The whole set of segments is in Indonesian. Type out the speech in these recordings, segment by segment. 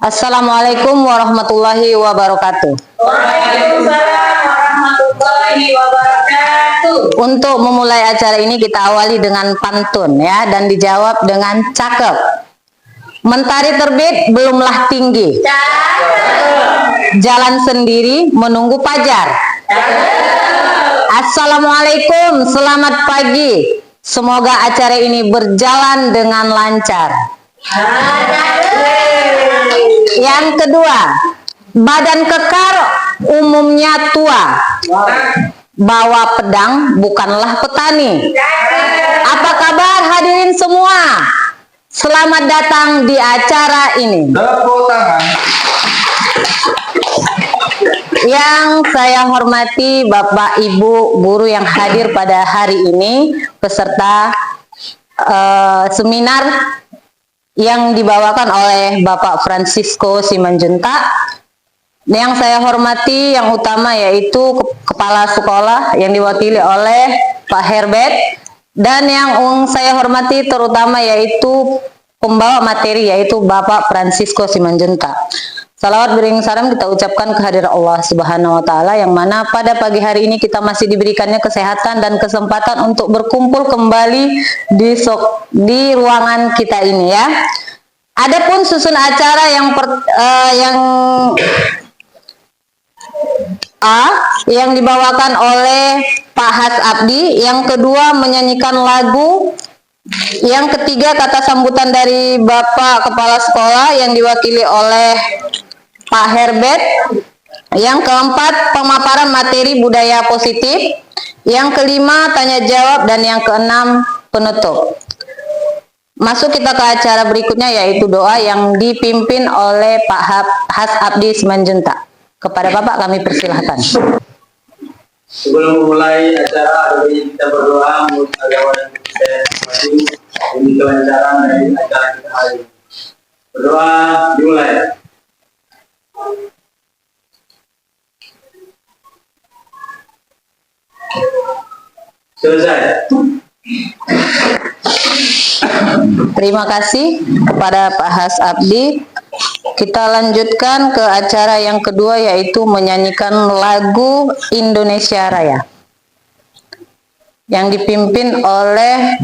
Assalamualaikum warahmatullahi wabarakatuh. Waalaikumsalam warahmatullahi wabarakatuh. Untuk memulai acara ini kita awali dengan pantun ya, dan dijawab dengan cakep. Mentari terbit belumlah tinggi. Cakep. Jalan sendiri menunggu pajar. Cakep. Assalamualaikum, selamat pagi. Semoga acara ini berjalan dengan lancar. Yang kedua, badan kekar umumnya tua. Bawa pedang bukanlah petani. Apa kabar hadirin semua? Selamat datang di acara ini. Tepuk tangan. Yang saya hormati Bapak Ibu guru yang hadir pada hari ini, peserta seminar yang dibawakan oleh Bapak Francisco Simanjuntak. Yang saya hormati yang utama yaitu Kepala Sekolah yang diwakili oleh Pak Herbert. Dan yang saya hormati terutama yaitu pembawa materi yaitu Bapak Francisco Simanjuntak. Salawat beriring salam kita ucapkan kehadirat Allah Subhanahu wa Ta'ala, yang mana pada pagi hari ini kita masih diberikannya kesehatan dan kesempatan untuk berkumpul kembali di ruangan kita ini ya. Adapun susun acara yang dibawakan oleh Pak Has Abdi, yang kedua menyanyikan lagu, yang ketiga kata sambutan dari Bapak Kepala Sekolah yang diwakili oleh Pak Herbert, yang keempat pemaparan materi budaya positif, yang kelima tanya jawab, dan yang keenam penutup. Masuk kita ke acara berikutnya yaitu doa yang dipimpin oleh Pak Has Abdi Simanjuntak. Kepada Bapak kami persilahkan. Sebelum memulai acara, kita berdoa untuk agama dan masing-masing demi kelancaran dari acara kita hari ini. Berdoa dimulai. Selesai. Terima kasih kepada Pak Has Abdi. Kita lanjutkan ke acara yang kedua yaitu menyanyikan lagu Indonesia Raya yang dipimpin oleh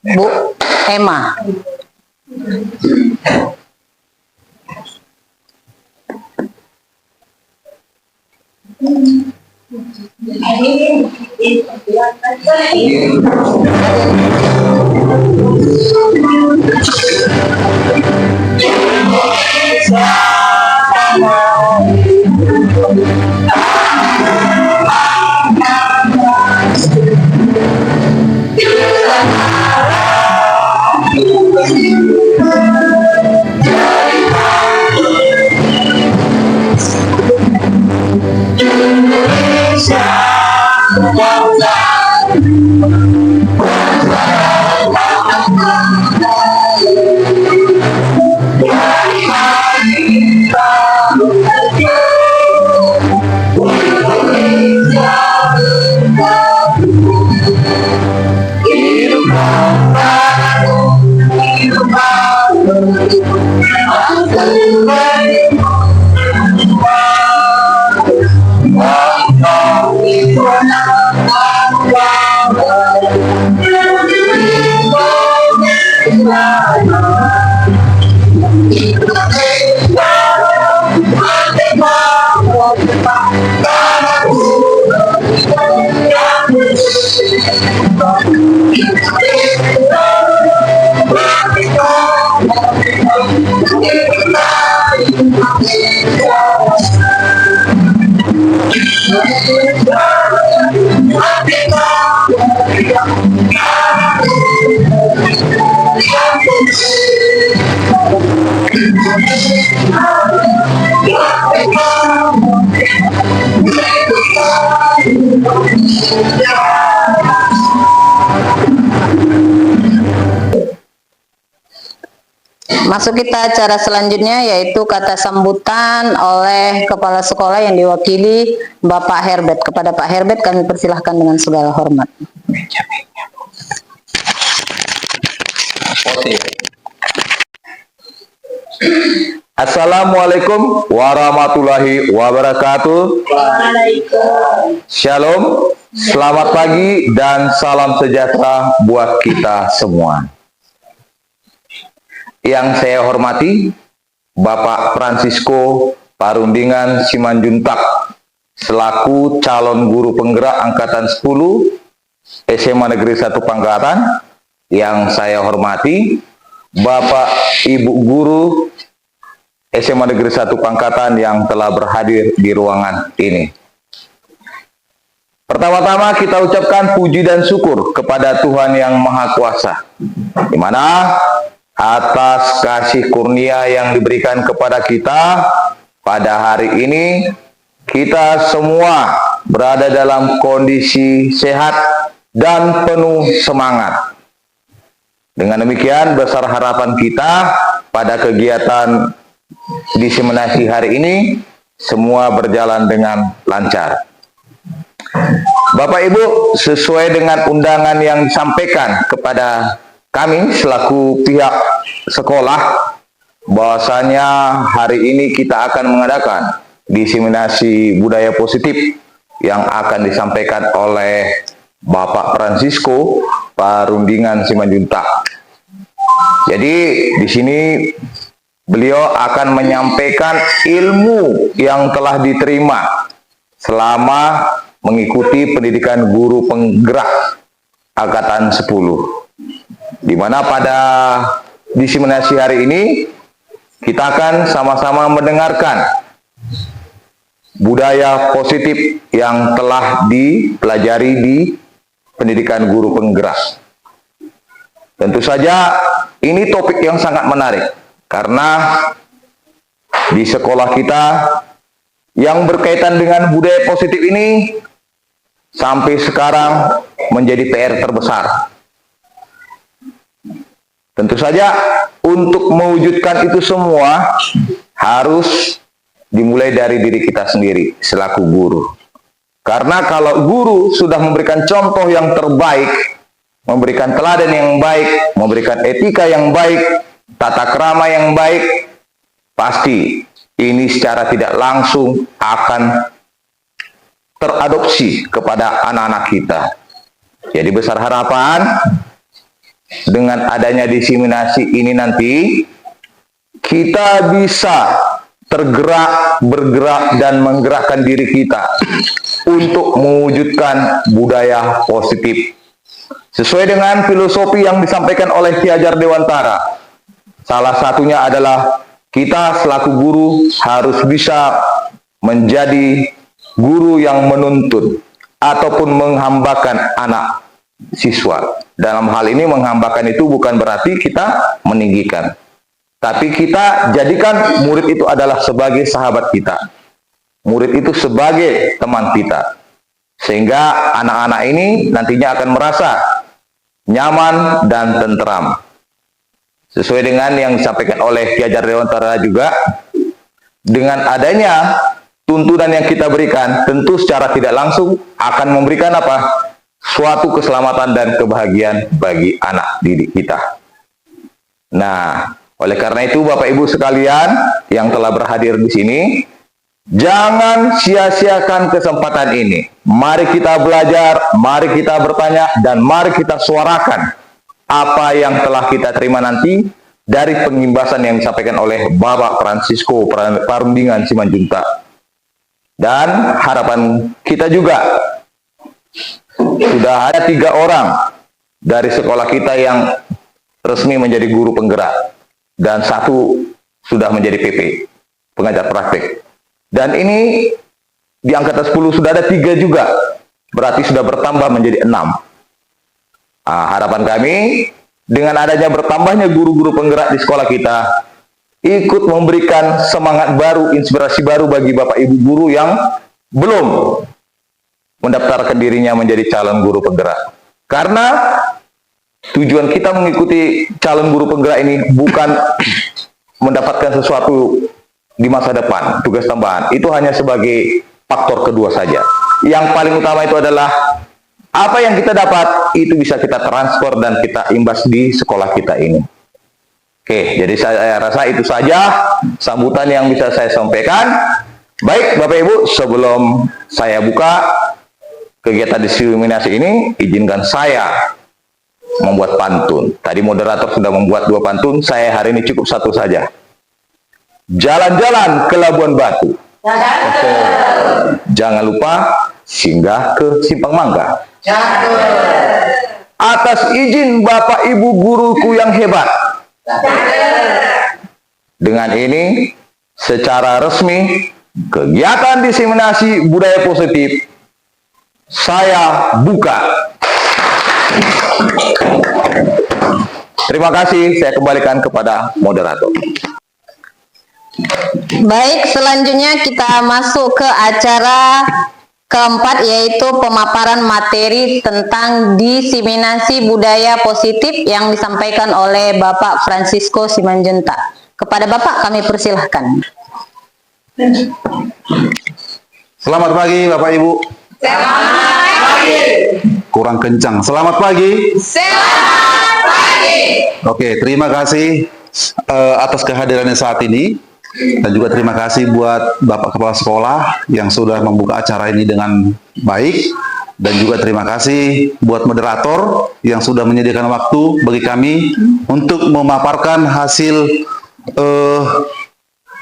Bu Emma. Masuk kita acara selanjutnya yaitu kata sambutan oleh Kepala Sekolah yang diwakili Bapak Herbert. Kepada Pak Herbert kami persilahkan dengan segala hormat. Assalamualaikum warahmatullahi wabarakatuh. Waalaikumsalam. Shalom, selamat pagi dan salam sejahtera buat kita semua. Yang saya hormati Bapak Francisco Parundingan Simanjuntak selaku calon guru penggerak angkatan 10 SMA Negeri 1 Pangkatan. Yang saya hormati Bapak Ibu guru SMA Negeri 1 Pangkatan yang telah berhadir di ruangan ini. Pertama-tama kita ucapkan puji dan syukur kepada Tuhan Yang Maha Kuasa, di mana atas kasih kurnia yang diberikan kepada kita pada hari ini, kita semua berada dalam kondisi sehat dan penuh semangat. Dengan demikian, besar harapan kita pada kegiatan diseminasi hari ini semua berjalan dengan lancar. Bapak Ibu, sesuai dengan undangan yang disampaikan kepada kami selaku pihak sekolah, bahwasanya hari ini kita akan mengadakan diseminasi budaya positif yang akan disampaikan oleh Bapak Francisco Parundingan Simanjuntak. Jadi di sini beliau akan menyampaikan ilmu yang telah diterima selama mengikuti pendidikan guru penggerak angkatan 10. Di mana pada diseminasi hari ini kita akan sama-sama mendengarkan budaya positif yang telah dipelajari di pendidikan guru penggerak. Tentu saja ini topik yang sangat menarik karena di sekolah kita yang berkaitan dengan budaya positif ini sampai sekarang menjadi PR terbesar. Tentu saja untuk mewujudkan itu semua harus dimulai dari diri kita sendiri selaku guru. Karena kalau guru sudah memberikan contoh yang terbaik, memberikan teladan yang baik, memberikan etika yang baik, tata krama yang baik, pasti ini secara tidak langsung akan teradopsi kepada anak-anak kita. Jadi besar harapan dengan adanya diseminasi ini nanti kita bisa tergerak, bergerak dan menggerakkan diri kita untuk mewujudkan budaya positif sesuai dengan filosofi yang disampaikan oleh Ki Hajar Dewantara. Salah satunya adalah kita selaku guru harus bisa menjadi guru yang menuntun ataupun menghambakan anak siswa. Dalam hal ini menghambakan itu bukan berarti kita meninggikan, tapi kita jadikan murid itu adalah sebagai sahabat kita, murid itu sebagai teman kita, sehingga anak-anak ini nantinya akan merasa nyaman dan tentram. Sesuai dengan yang disampaikan oleh Ki Hajar Dewantara juga, dengan adanya tuntunan yang kita berikan, tentu secara tidak langsung akan memberikan apa? Suatu keselamatan dan kebahagiaan bagi anak didik kita. Nah, oleh karena itu Bapak Ibu sekalian yang telah berhadir di sini, jangan sia-siakan kesempatan ini. Mari kita belajar, mari kita bertanya, dan mari kita suarakan apa yang telah kita terima nanti dari pengimbasan yang disampaikan oleh Bapak Francisco Parundingan Simanjuntak. Dan harapan kita juga, sudah ada 3 orang dari sekolah kita yang resmi menjadi guru penggerak, dan 1 sudah menjadi PP, pengajar praktik. Dan ini di angkatan 10 sudah ada 3 juga, berarti sudah bertambah menjadi 6. Nah, harapan kami dengan adanya bertambahnya guru-guru penggerak di sekolah kita, ikut memberikan semangat baru, inspirasi baru bagi Bapak Ibu guru yang belum mendaftarkan dirinya menjadi calon guru penggerak. Karena tujuan kita mengikuti calon guru penggerak ini bukan mendapatkan sesuatu di masa depan, tugas tambahan. Itu hanya sebagai faktor kedua saja. Yang paling utama itu adalah apa yang kita dapat itu bisa kita transfer dan kita imbas di sekolah kita ini. Oke, jadi saya rasa itu saja sambutan yang bisa saya sampaikan. Baik, Bapak Ibu, sebelum saya buka kegiatan diseminasi ini, izinkan saya membuat pantun. Tadi moderator sudah membuat 2 pantun, saya hari ini cukup 1 saja. Jalan-jalan ke Labuan Batu. Jangan lupa singgah ke Simpang Mangga. Atas izin Bapak Ibu guruku yang hebat. Dengan ini, secara resmi, kegiatan diseminasi budaya positif saya buka. Terima kasih, saya kembalikan kepada moderator. Baik, selanjutnya kita masuk ke acara keempat, yaitu pemaparan materi tentang diseminasi budaya positif yang disampaikan oleh Bapak Francisco Simanjuntak. Kepada Bapak kami persilahkan. Selamat pagi Bapak Ibu. Selamat pagi. Kurang kencang. Selamat pagi. Selamat pagi. Oke, terima kasih atas kehadirannya saat ini. Dan juga terima kasih buat Bapak Kepala Sekolah yang sudah membuka acara ini dengan baik. Dan juga terima kasih buat moderator yang sudah menyediakan waktu bagi kami untuk memaparkan hasil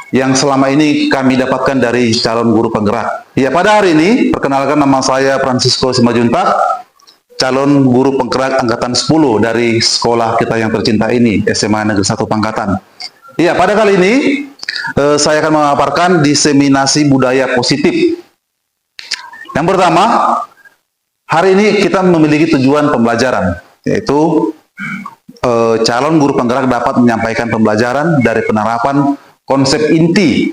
yang selama ini kami dapatkan dari calon guru penggerak. Ya, pada hari ini, perkenalkan, nama saya Francisco Simanjuntak, calon guru penggerak angkatan 10 dari sekolah kita yang tercinta ini, SMA Negeri 1 Pangkatan. Ya, pada kali ini, saya akan memaparkan diseminasi budaya positif. Yang pertama, hari ini kita memiliki tujuan pembelajaran, yaitu calon guru penggerak dapat menyampaikan pembelajaran dari penerapan konsep inti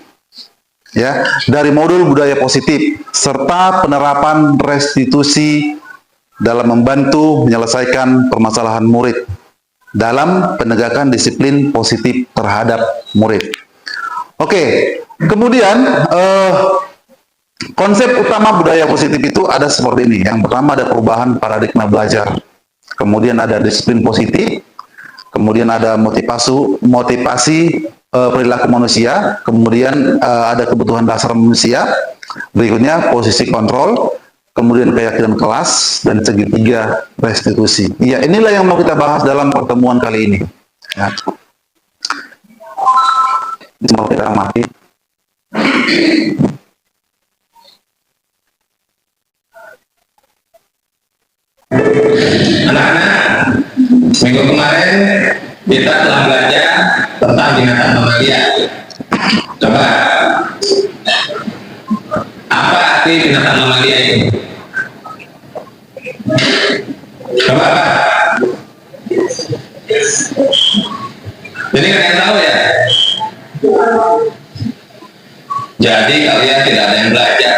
ya dari modul budaya positif serta penerapan restitusi dalam membantu menyelesaikan permasalahan murid dalam penegakan disiplin positif terhadap murid. Oke, kemudian konsep utama budaya positif itu ada seperti ini. Yang pertama ada perubahan paradigma belajar, kemudian ada disiplin positif, kemudian ada motivasi perilaku manusia, kemudian ada kebutuhan dasar manusia, berikutnya posisi kontrol, kemudian keyakinan kelas, dan segitiga restitusi. Ya, inilah yang mau kita bahas dalam pertemuan kali ini. Ya. Mau kita amati. Anak-anak, minggu kemarin kita telah belajar tentang binatang mamalia. Coba, apa arti binatang mamalia itu? Coba apa? Jadi kalian tahu ya? Jadi kalian tidak ada yang belajar.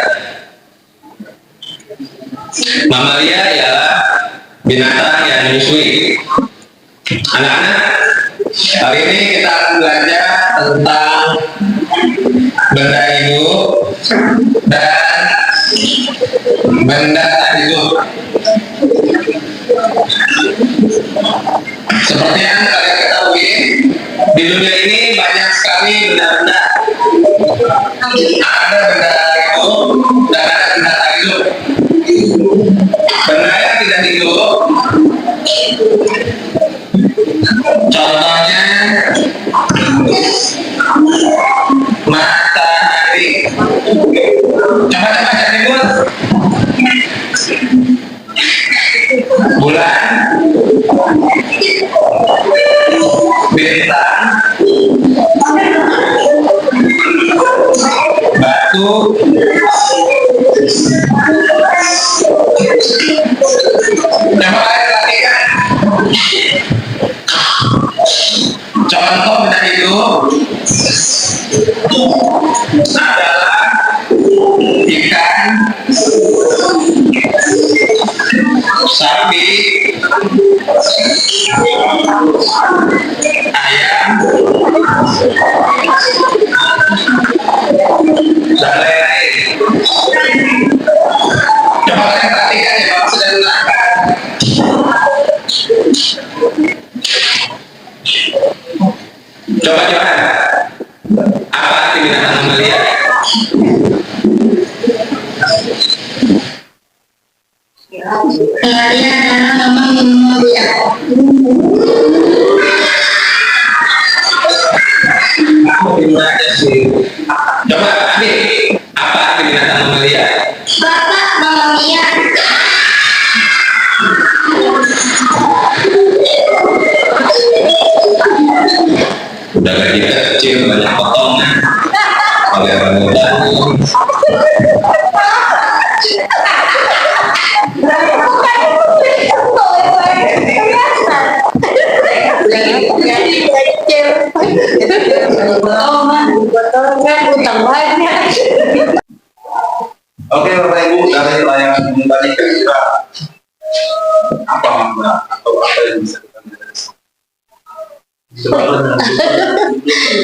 Mamalia ialah binatang yang menyusui. Anak-anak, hari ini kita akan belajar tentang benda hidup dan benda tak hidup. Seperti yang kalian ketahui, di dunia ini banyak sekali benda-benda. Ada benda hidup dan ada benda tak hidup. Benda yang tidak hidup, contohnya matahari. Coba cari bulan, bintang, batu, coba kalian perhatikan contoh benda hidup adalah ikan, sapi, ayam, dan lain-lain. Coba kalian perhatikan ya, Bapak sudah menerangkan. Coba. Apa aktivitas Amalia? Terima kasih. Coba, Adik, apa aktivitas Amalia? Bapak Mama Mia. Udah gaji kecil, banyak potongan. Oleh orang muda. Oke Bapak Ibu, dari layanan ini tadi kira-kira apa makna atau apa yang bisa kita lihat dari sini?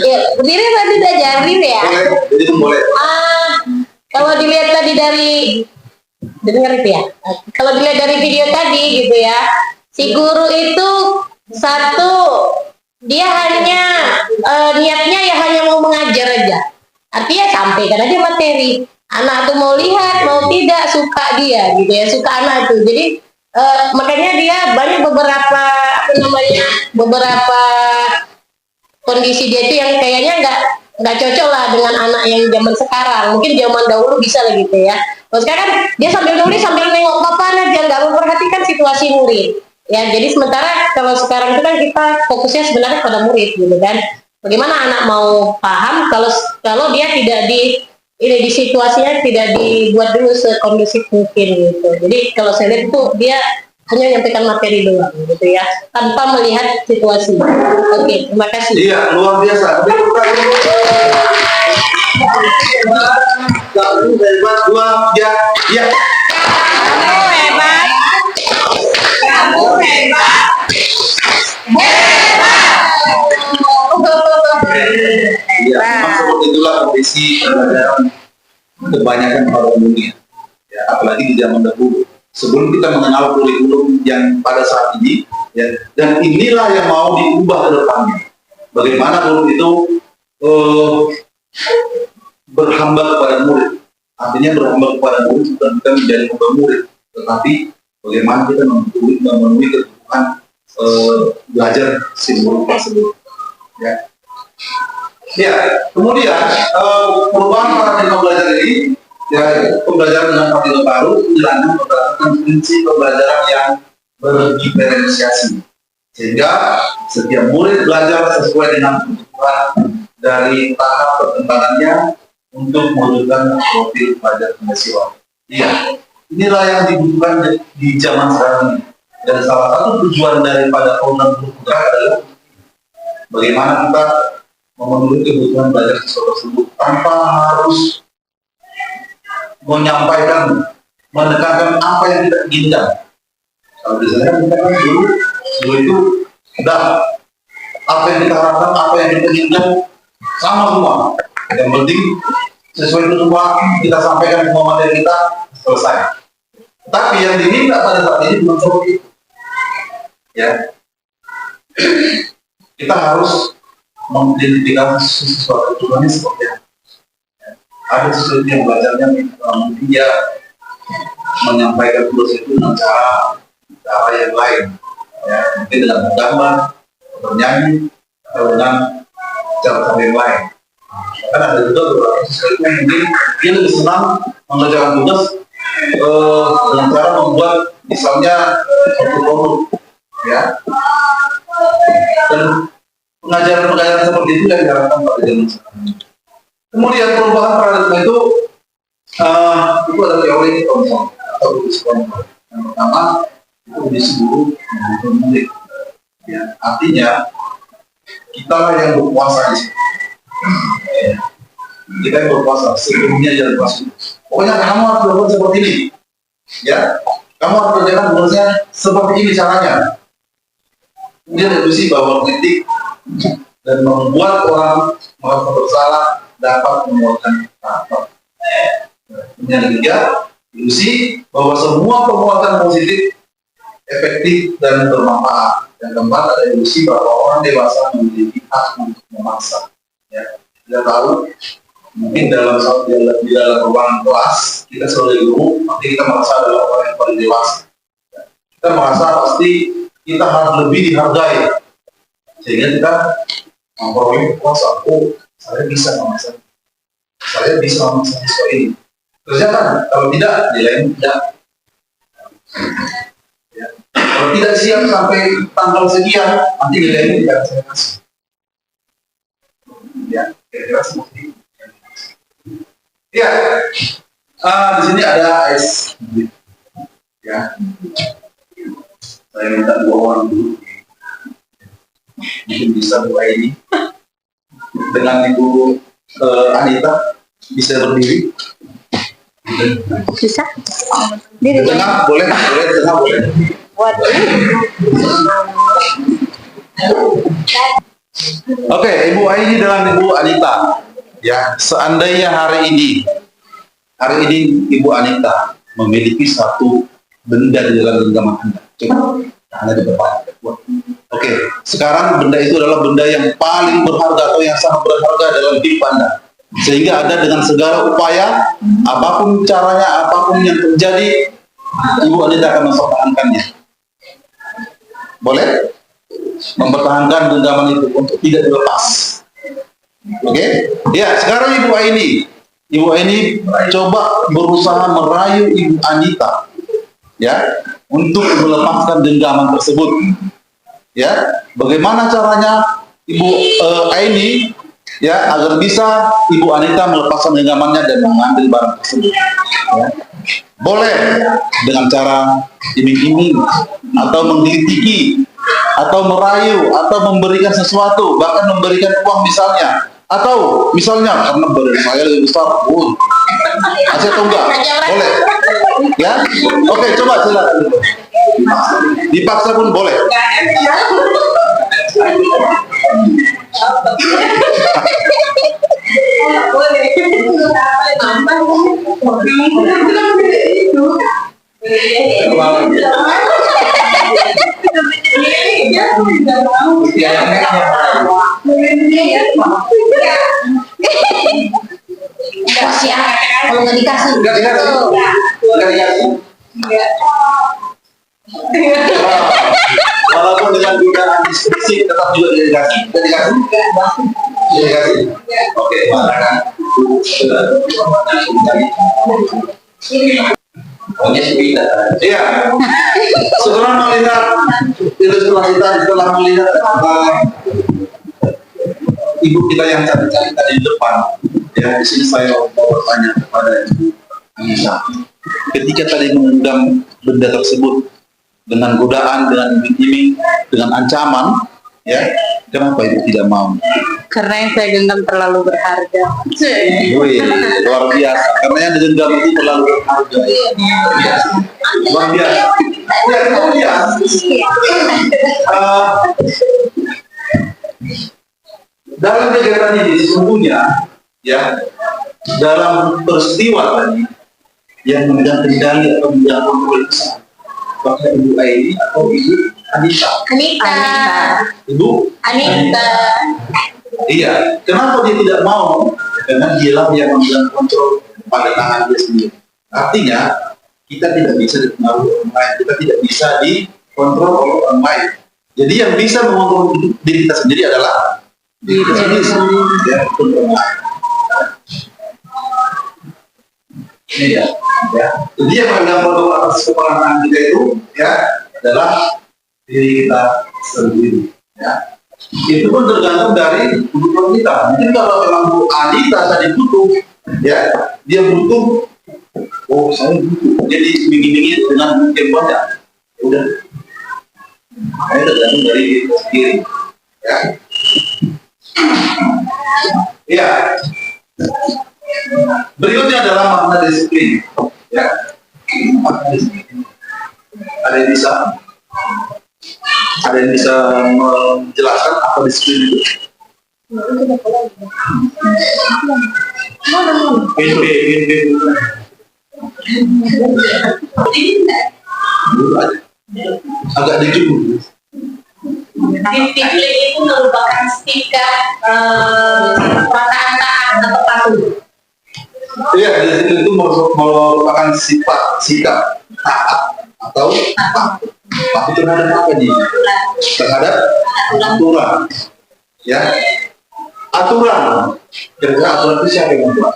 Ya, berdiri tadi udah jawab ya. Boleh, jadi itu boleh. Kalau dilihat tadi dari dengar itu ya. Kalau dilihat dari video tadi gitu ya, si guru itu satu dia hanya niatnya ya hanya mau mengajar aja. Artinya sampaikan aja materi. Anak tuh mau lihat, mau tidak, suka dia gitu ya, suka anak itu. Jadi makanya dia banyak beberapa beberapa kondisi dia itu yang kayaknya nggak cocok lah dengan anak yang zaman sekarang. Mungkin zaman dahulu bisa lah gitu ya. Kalau sekarang kan dia sambil nulis sambil nengok papan aja, nggak memperhatikan situasi murid. Ya, jadi sementara kalau sekarang itu kan kita fokusnya sebenarnya pada murid gitu kan. Bagaimana anak mau paham kalau dia tidak di situasinya tidak dibuat dulu sekondusif mungkin gitu. Jadi kalau saya lihat itu dia hanya menyampaikan materi doang gitu ya, tanpa melihat situasi. Oke, terima kasih. Iya, luar biasa. Satu, hebat, dua, tiga, ya. Kamu hebat. Kamu hebat. Iya, memang seperti itulah kondisi kebanyakan para umumnya. Ya, apalagi di zaman dahulu. Sebelum kita mengenal kurikulum yang pada saat ini, ya, dan inilah yang mau diubah ke depannya. Bagaimana guru itu berhamba kepada murid. Artinya berhamba kepada murid bukan kita menjadi hamba murid, tetapi bagaimana kita memenuhi kebutuhan belajar si murid tersebut. Ya. Ya, kemudian perubahan paradigma belajar ini, ya, pembelajaran dengan paradigma baru menjalankan berdasarkan prinsip pembelajaran yang berdiferensiasi, sehingga setiap murid belajar sesuai dengan kebutuhan dari tahap perkembangannya untuk mewujudkan profil belajar mahasiswa. Iya, inilah yang dibutuhkan di zaman sekarang ini. Dan salah satu tujuan daripada program guru penggerak adalah bagaimana kita memenuhi kebutuhan belajar siswa tersebut tanpa harus menyampaikan, menekankan apa yang kita inginkan. Kalau misalnya kita kan dulu itu sudah apa yang kita harapkan, apa yang kita inginkan sama semua. Yang penting sesuai itu semua kita sampaikan semua materi kita selesai. Tapi yang diminta pada saat ini belum seperti itu. Ya, kita harus mengidentifikasi sesuatu tujuannya seperti apa. Ada sesuatu yang belajarnya mungkin dia menyampaikan tugas itu dengan cara yang lain, ya, mungkin dengan menggambar, bernyanyi, atau dengan cara yang lain. Kan ada juga beberapa sesuatu yang mungkin dia lebih senang mengerjakan tugas dengan cara membuat misalnya satu produk, ya. Dan pengajaran seperti itu yang diharapkan pada zaman sekarang. Kemudian perubahan paradigma itu ada teori konsep atau konsep. Yang pertama itu kondisi guru dan murid. Ya, artinya kita yang berkuasa di sini. Ya, kita yang berkuasa sebelumnya jadi pasti. Pokoknya kamu harus berbuat seperti ini. Ya, kamu harus kerjakan tugasnya seperti ini caranya. Kemudian diskusi bahwa kritik dan membuat orang merasa bersalah dapat menguatkan karakter. Yang ketiga, ilusi bahwa semua perbuatan positif efektif dan bermanfaat. Yang keempat ada ilusi bahwa orang dewasa memiliki hak untuk memaksa. Ya, kita tahu mungkin di dalam ruang kelas kita sebagai guru, nanti kita merasa adalah orang yang paling dewasa. Kita merasa pasti kita harus lebih dihargai, sehingga kita memperoleh kuasa. Oh, saya bisa memaksa, saya bisa memaksa siswa ini. Kerjakan, kalau tidak nilainya tidak. Ya. Kalau tidak siap sampai tanggal sekian, nanti nilainya tidak saya kasih. Ya, kira-kira seperti itu. Ya, di sini ada AS. Ya, saya minta 2 orang dulu. Mungkin bisa mulai ini dengan Ibu Anita bisa berdiri. Bisa? Di tengah boleh, di tengah boleh. Oke, Ibu Aini dengan Ibu Anita. Ya, seandainya hari ini Ibu Anita memiliki satu benda di dalam genggaman Anda. Coba Anda di depan. Oke, sekarang benda itu adalah benda yang paling berharga atau yang sangat berharga dalam hidup Anda. Sehingga Anda dengan segala upaya, apapun caranya, apapun yang terjadi, Ibu Anita akan mempertahankannya. Boleh? Mempertahankan genggaman itu untuk tidak dilepas. Oke? Ya, sekarang Ibu Aini coba berusaha merayu Ibu Anita, ya, untuk melepaskan genggaman tersebut. Ya, bagaimana caranya Ibu Aini, ya, agar bisa Ibu Anita melepaskan genggamannya dan mengambil barang tersebut. Ya. Boleh dengan cara iming-iming atau menggelitiki atau merayu atau memberikan sesuatu, bahkan memberikan uang misalnya, atau misalnya karena badan saya lebih besar, kasih atau enggak? Boleh. Ya, oke, coba silakan dulu. Dipaksa pun boleh. Kalau nggak dikasih, Enggak dikasih. Walaupun dengan godaan diskusi tetap juga dikasih. Dikasih. Oke, silakan. Iya. Setelah melihat ilustrasi tadi, setelah melihat ibu kita yang cantik-cantik tadi di depan, ya, di sini saya mau bertanya kepada Ibu Anissa. Ketika tadi mengundang benda tersebut dengan godaan, dengan iming-iming, dengan ancaman, ya, kenapa Ibu tidak mau? karena yang saya genggam terlalu berharga. Wih, luar biasa. Karena yang digenggam itu terlalu berharga. Luar biasa. Ya, kemudian dalam kegiatan ini sesungguhnya, ya, dalam peristiwa tadi yang memegang kendali atau memegang kontrol besar, apakah Ibu Aini atau Ibu Anissa? Ibu Anita. Iya, kenapa dia tidak mau? Karena dialah yang memegang kontrol pada tangan dia sendiri. Artinya, kita tidak bisa dipengaruhi orang lain, kita tidak bisa dikontrol oleh orang lain. Jadi yang bisa mengontrol diri kita sendiri adalah diri kita sendiri, ya, bukan orang lain. Ini ya. Jadi yang memegang kontrol atas kepala tangan kita itu, ya, adalah diri kita sendiri. Ya. Itu pun tergantung dari kebutuhan kita. Mungkin kalau memang Bu Anita tadi butuh, ya, dia butuh, oh saya butuh, jadi iming-imingin dengan mungkin banyak, udah, makanya tergantung dari diri kita sendiri, ya. Ya. Berikutnya adalah makna disiplin, ya. Makna disiplin. Ada yang bisa menjelaskan apa disiplin itu? Agak dikit Bu. Disiplin itu merupakan sikap perasaan taat atau patuh. Iya, disiplin itu merupakan sifat, sikap taat atau patuh terhadap apa nih? Terhadap aturan. Ya, aturan. Kira-kira aturan itu siapa yang membuat?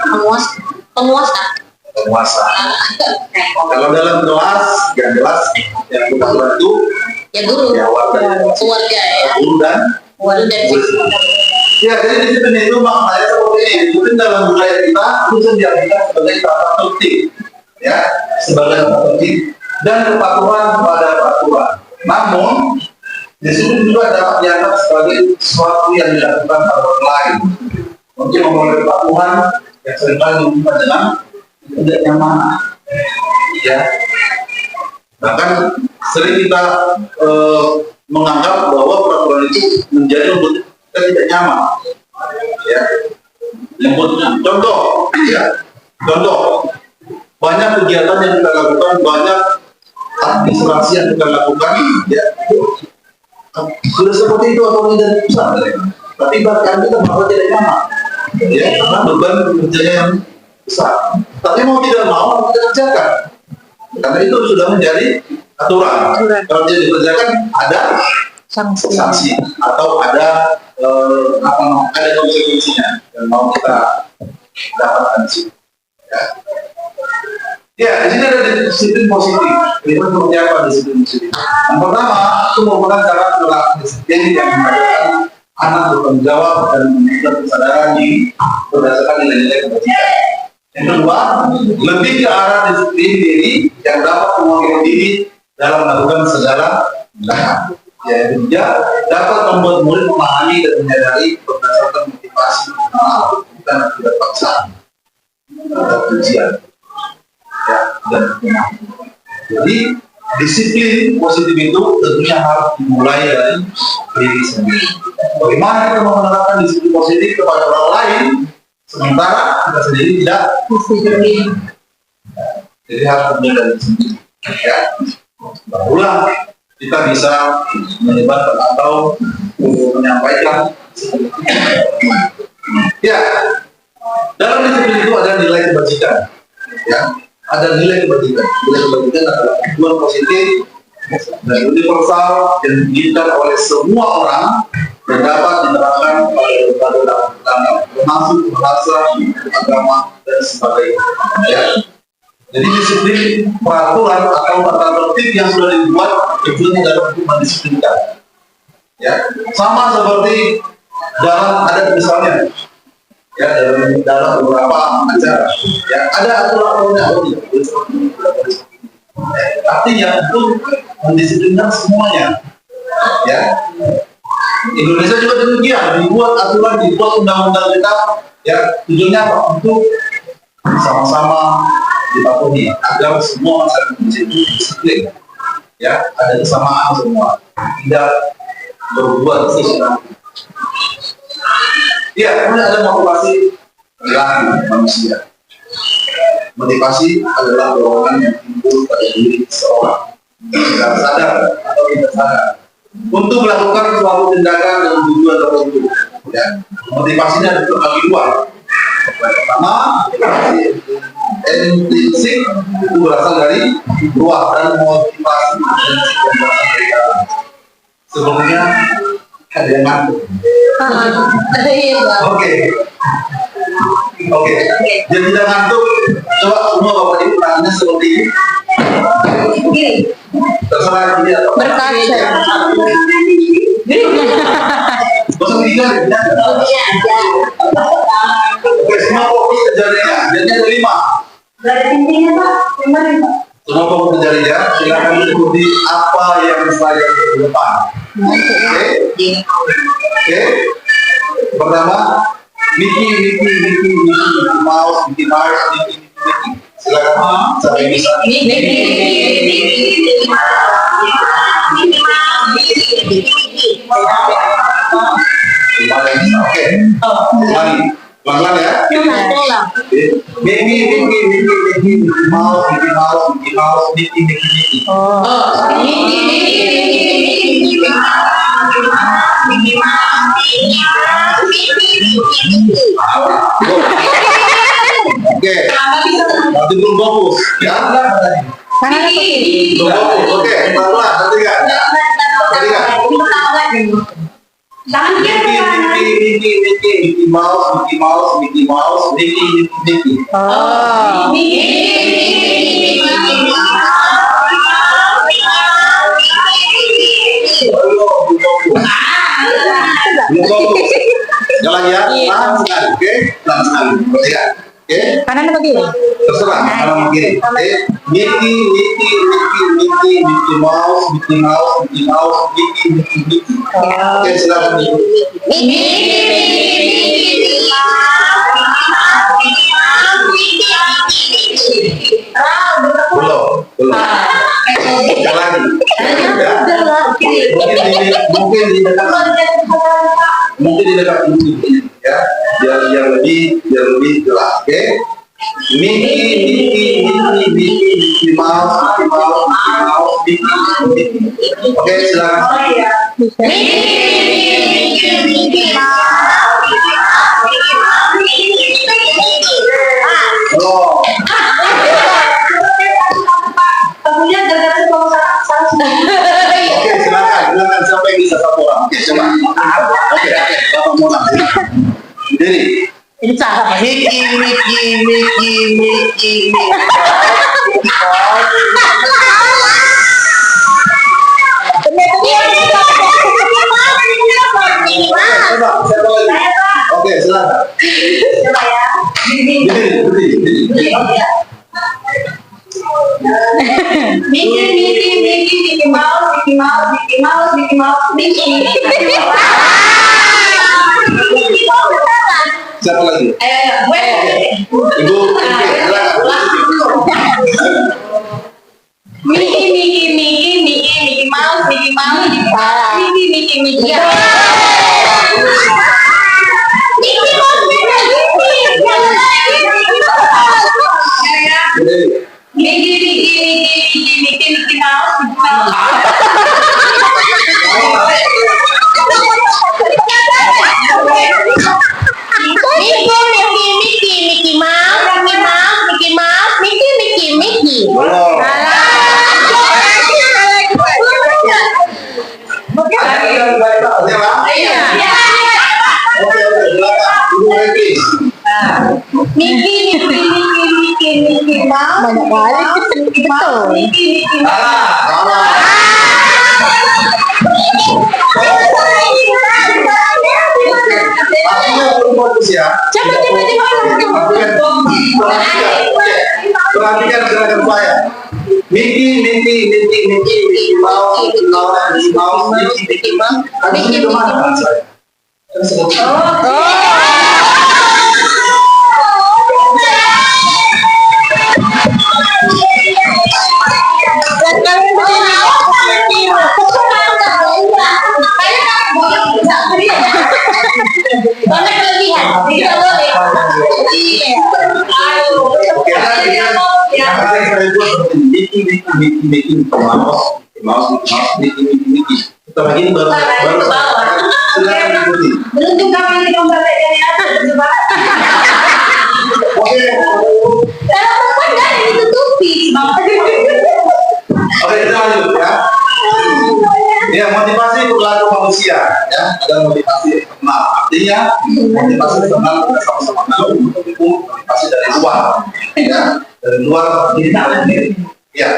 Penguasa. Penguasa. Kalau dalam kelas, yang jelas yang kita bantu Ya guru. ya warga, Keluarga ya. guru dan Guru dan siswa. ya. Jadi disiplin itu maknanya seperti ini. Disiplin dalam budaya kita itu menjadikan sebagai tata tertib, ya, sebagai tata tertib dan kepatuhan kepada peraturan. Namun disiplin juga dapat dianggap sebagai sesuatu yang dilakukan oleh orang lain untuk memperoleh kepatuhan yang seringkali dihubungkan dengan tidak nyaman, ya. Bahkan sering kita menganggap bahwa peraturan itu menjadi membuat kita tidak nyaman, ya. Contoh, ya, contoh banyak kegiatan yang kita lakukan, banyak administrasi yang kita lakukan, ya, sudah seperti itu atau tidak bisa, tapi bahkan kita merasa tidak nyaman, ya, karena beban kerjanya yang besar. Tapi mau tidak mau kita kerjakan, karena itu sudah menjadi aturan. Kalau tidak dikerjakan ada sanksi atau ada ada konsekuensinya yang mau kita dapatkan sih. Ya, di sini ada disiplin positif. Ini seperti apa disiplin positif? Yang pertama, itu merupakan cara berlaku disiplin yang mengadakan anak bertanggung jawab dan menunjukkan kesadaran berdasarkan nilai-nilai kebajikan. Yang kedua, lebih ke arah disiplin diri yang dapat mewakili diri dalam melakukan segala tindakan. Ya, yang ketiga, dapat membuat murid memahami dan menyadari berdasarkan motivasi internal, bukan akibat paksaan atau ujian. Ya, dan jadi disiplin positif itu tentunya harus dimulai dari diri sendiri. Bagaimana kita menerapkan disiplin positif kepada orang lain sementara kita sendiri tidak disiplin? Jadi harus dimulai dari sendiri. Ya, barulah kita bisa menyebarkan atau menyampaikan. Ya, dalam disiplin itu ada nilai kebajikan. Ya, ada nilai kebajikan. Nilai kebajikan adalah tujuan positif dan universal yang diinginkan oleh semua orang dan dapat diterapkan oleh berbagai dalam termasuk bahasa, agama dan sebagainya. Ya. Jadi disiplin peraturan atau tata tertib yang sudah dibuat itu tidak dapat mendisiplinkan. Ya, sama seperti dalam adat misalnya. Ya, dalam beberapa acara, ya, ada aturan-aturannya, artinya itu mendisiplinkan semuanya. Ya, Indonesia juga demikian, dibuat aturan, dibuat undang-undang kita, ya, tujuannya apa? Untuk sama-sama dipatuhi agar semua masyarakat itu disiplin. Ya, ada kesamaan semua, tidak berbuat sesuatu. Ya, kemudian ada motivasi perilaku manusia. Motivasi adalah dorongan yang timbul pada diri seseorang secara sadar atau tidak sadar untuk melakukan suatu tindakan dengan tujuan tertentu. Ya, motivasinya terbagi dua. Pertama, motivasi intrinsik itu berasal dari luar dan motivasi intrinsik yang berasal dari dalam. Sebelumnya ada yang ngantuk. Oke. Jadi tidak ngantuk. Coba semua bapak ibu tangannya seperti ini. Terserah ini atau Berkaca. Masuk tiga ya. Oke, semua fokus ke jarinya. Jarinya ada 5. Dari pintingnya Pak, gimana Pak? Semua fokus ke jarinya. Silakan ikuti apa yang saya di depan. Oke. Pertama, Mickey Mouse, Mickey Mars, Mickey. Silakan sampai bisa. Oke. Lagi. Pelan-pelan ya. Mickey Mouse, Mickey. Oke, nanti belum fokus. Ya, belum fokus. Oke, pelan-pelan. Ketiga. Mickey Mouse, Mickey. Belum fokus. Jalan ya, pelan sekali. Oke, pelan sekali. Ketiga. Oke. Kanan atau kiri? Terserah, kanan kiri. Oke. Mickey Mouse, Mickey. Oke, silakan. Belum. Jalan. Mungkin di dekat ini ya, biar lebih jelas. Oke. Mickey Mouse, Mickey. Oke, silakan. Oh. Oke, silakan siapa yang bisa satu orang. Oke, coba. Oke, Bapak mulai. Jadi, Mickey. Coba, siapa lagi? Oke, silakan. Berdiri. Mickey Mouse. Siapa lagi? Ibu, Mickey Mouse. Banyak kali. Betul. Perhatikan gerakan saya. Mickey Mouse, Mickey Mouse. Habis ini kemana saya? Mickey Mouse. Kita lagi baru silakan ikuti. Belum juga pilih nomor dari atas. Oke. Kalau perempuan kan ditutupi. Oke, kita lanjut ya. Ya, motivasi perilaku manusia ya, ada motivasi eksternal. Artinya motivasi eksternal kita sama-sama tahu itu motivasi dari luar ya, dari luar diri kita sendiri. Ya.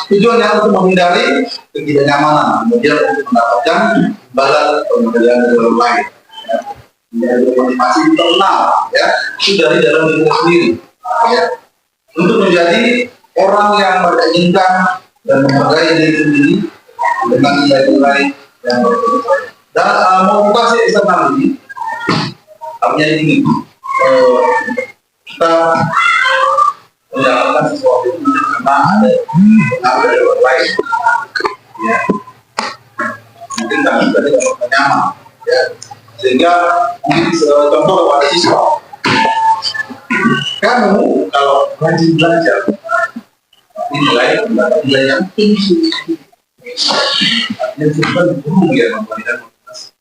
Tujuannya untuk menghindari ketidaknyamanan, kemudian untuk mendapatkan imbalan atau pekerjaan dari orang lain. Ya. Menjadi motivasi internal ya, itu dari dalam diri kita sendiri. Ya. Untuk menjadi orang yang beringinkan dan menghargai diri sendiri dengan nilai-nilai yang berbeda. Dan motivasi eksternal ini artinya ini kita menjalankan sesuatu karena ada pengaruh dari orang lain. Ya. Mungkin kami tadi tidak nyaman. Ya. Sehingga mungkin contoh kepada siswa, kamu kalau rajin belajar, nilai yang tinggi, yang sebenarnya guru ya memberikan motivasi.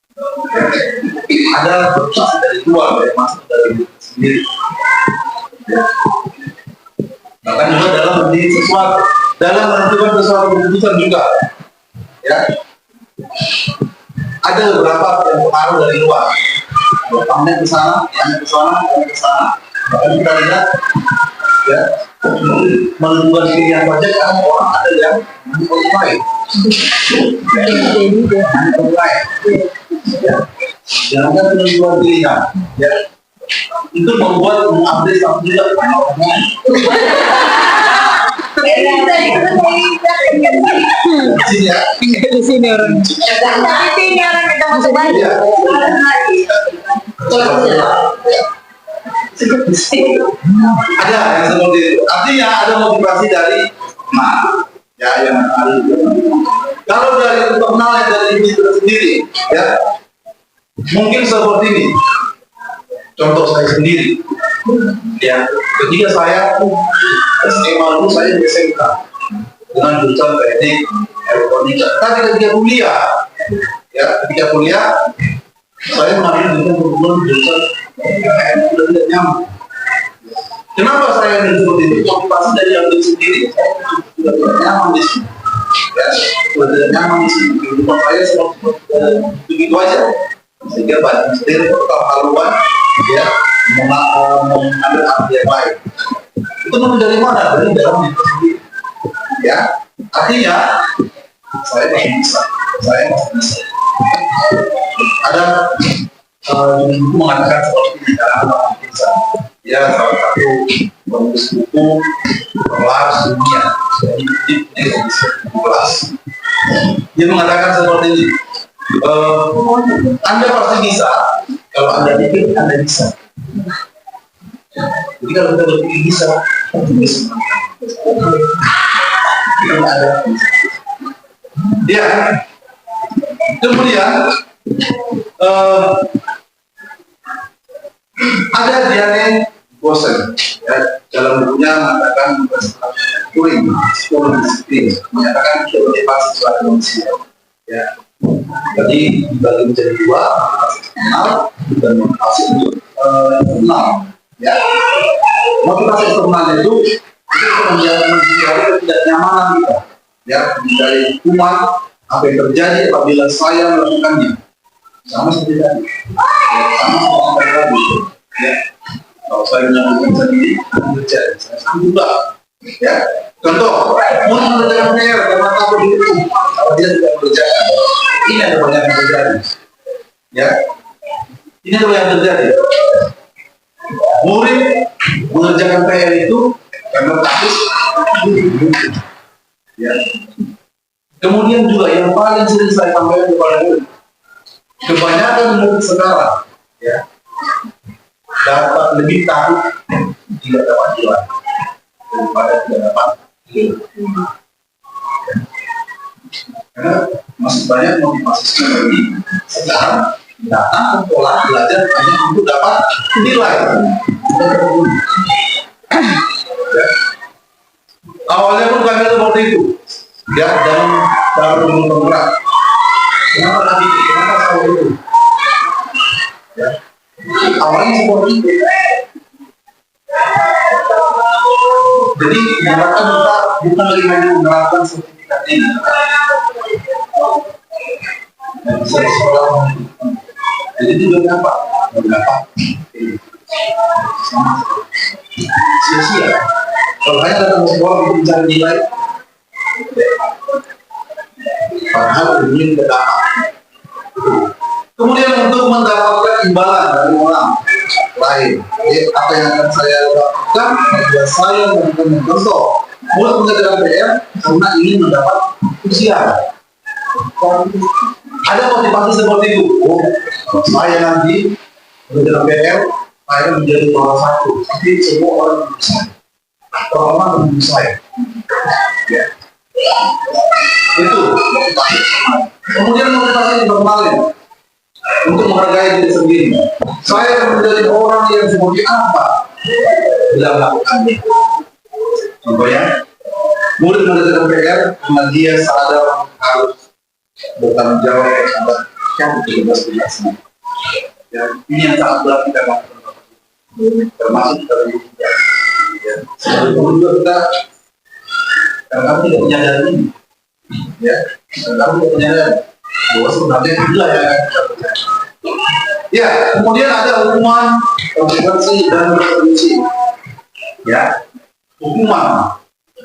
Ada motivasi dari luar, dari masuk dari diri sendiri. Ya. Bahkan juga dalam mendidik sesuatu, dalam menentukan sesuatu keputusan juga, ya. Ada beberapa yang pengaruh dari luar. Anda ke sana, Anda ke sana, Anda ke sana. Bahkan kita lihat, ya, menentukan pilihan saja kan orang ada yang menilai. Jangan menentukan pilihan, ya. Itu membuat mengupdate sama juga orang lain. Di sini orang. Kita masuk banyak. Ada yang seperti itu. Artinya ada motivasi dari ya yang ada. Kalau dari internal dari diri sendiri, ya mungkin seperti ini. Contoh saya sendiri, ya ketika saya SMA dulu saya di SMK dengan jurusan teknik elektronika. Tapi ketika kuliah, ya ketika kuliah saya mengambil jurusan sudah tidak nyaman. Kenapa saya ada seperti itu? Motivasi dari yang sendiri. Saya sudah tidak nyaman di sini. Ya, sudah tidak nyaman di sini. Kehidupan saya begitu aja. Sehingga banyak istri haluan, ya mengambil arti yang lain. Itu dari mana? Dari dalam diri sendiri. Ya, artinya saya masih bisa. Saya masih bisa. Ada buku mengatakan seperti ini dalam bisa. Ya, salah satu penulis buku kelas dunia dari kelas. Dia mengatakan seperti ini. Anda pasti bisa kalau Anda pikir Anda bisa. Jadi kalau kita berpikir bisa, kita bisa. Tidak ada. Ya. Kemudian ada Diane Bosen, ya, dalam bukunya mengatakan Turing, disiplin, menyatakan motivasi suatu manusia. Ya. Jadi dibagi menjadi dua, eksternal dan motivasi untuk internal. Ya, motivasi eksternal itu menjadi ketidaknyamanan kita. Ya, dari hukuman apa yang terjadi apabila saya melakukannya. Sama seperti tadi. Ya, sama seperti tadi. Ya, kalau saya melakukan sendiri, akan terjadi. Saya sanggup juga. Ya, contoh, mau mengerjakan PR karena takut dihukum, kalau dia tidak mengerjakan. Ini ada banyak yang terjadi, ya. Ini ada yang terjadi. Murid mengerjakan PR itu karena takut, ya. Kemudian juga yang paling sering saya sampaikan kepada murid, kebanyakan murid sekarang, ya, dapat lebih takut tidak dapat jual daripada tidak dapat ilmu. Karena masih banyak motivasi seperti sekarang datang ke sekolah belajar hanya untuk dapat nilai. Ya. Awalnya pun kami seperti itu, ya, dalam guru penggerak. Kenapa tadi? Kenapa seperti itu? Ya. Awalnya seperti itu. Jadi diharapkan kita bukan lagi hanya menerapkan sertifikat ini. Dan bisa sekolah. Jadi itu berapa? Sama sia-sia. Kalau hanya datang ke sekolah untuk mencari nilai, padahal ini tidak dapat. Kemudian untuk mendapatkan imbalan dari orang lain, apa yang akan saya lakukan? Adalah saya melakukan contoh, mulai mengerjakan PR karena ingin mendapat ujian. Ada motivasi seperti itu. Oh, saya nanti mengerjakan PR, saya menjadi nomor satu. Tapi semua orang bisa. Orang menunggu saya. Ya. Itu motivasi. Kemudian motivasi internal. untuk menghargai diri sendiri. Saya menjadi orang yang seperti apa bila melakukannya. Contohnya, murid mengerjakan PR karena dia sadar harus bertanggung jawab terhadap yang tugas-tugasnya. Ya, ini yang sangat berat kita lakukan, termasuk dari ya. Sebelum juga kita, karena kamu tidak menyadari ini, ya, karena kamu tidak menyadari bahwa sebenarnya inilah yang akan kita percaya. Ya, kemudian ada hukuman, konsekuensi dan retribusi. Ya, hukuman,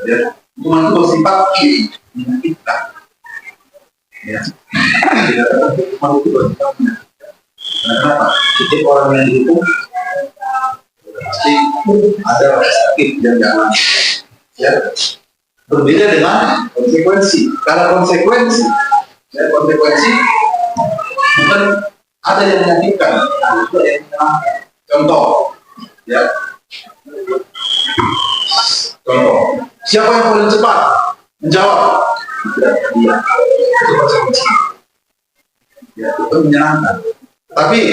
ya, hukuman itu bersifat menyakitkan. Ya, tidak ada hukuman itu bersifat menyakitkan. Kenapa? Setiap orang yang dihukum pasti ada rasa sakit yang dialami. Ya, berbeda dengan konsekuensi. Karena konsekuensi, ya, konsekuensi bukan ada yang menyakitkan, ada juga yang menyenangkan. Contoh, ya, contoh, siapa yang paling cepat menjawab? Ya, dia. Itu konsekuensi. Ya, itu menyenangkan. Tapi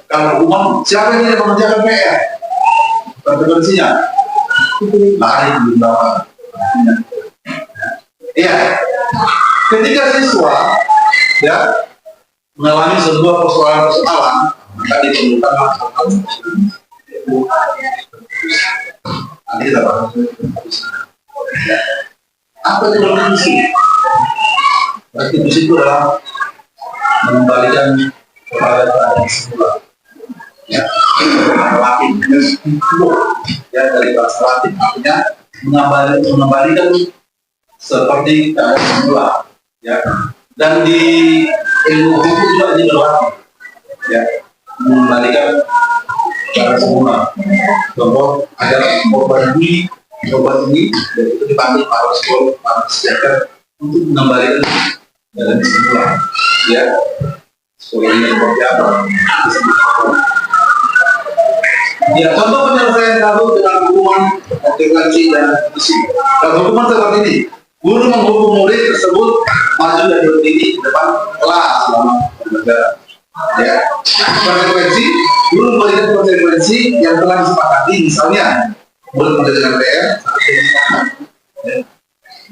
kalau hukuman, siapa yang tidak mengerjakan PR? Konsekuensinya lari di bawah. Iya, ketika siswa ya mengalami sebuah persoalan, maka diperlukan nanti kita bahas. Apa itu retribusi? Retribusi itu adalah mengembalikan kepada keadaan semula. Ya, Latin, ya dari bahasa Latin artinya mengembalikan seperti keadaan semula. Ya, dan di ilmu hukum juga ini berlaku. Ya, mengembalikan keadaan semula. Contoh ada korban ini, dan itu dipanggil para psikiater untuk mengembalikan keadaan semula. Ya, sekolah ini seperti apa? Ya, contoh penyelesaian kasus dengan hukuman, konsekuensi dan retribusi. Kalau hukuman seperti ini, guru menghukum murid tersebut maju dan berdiri di depan kelas selama pembelajaran. Ya, konsekuensi, guru memberikan konsekuensi yang telah disepakati, misalnya murid mengerjakan PR. Ya.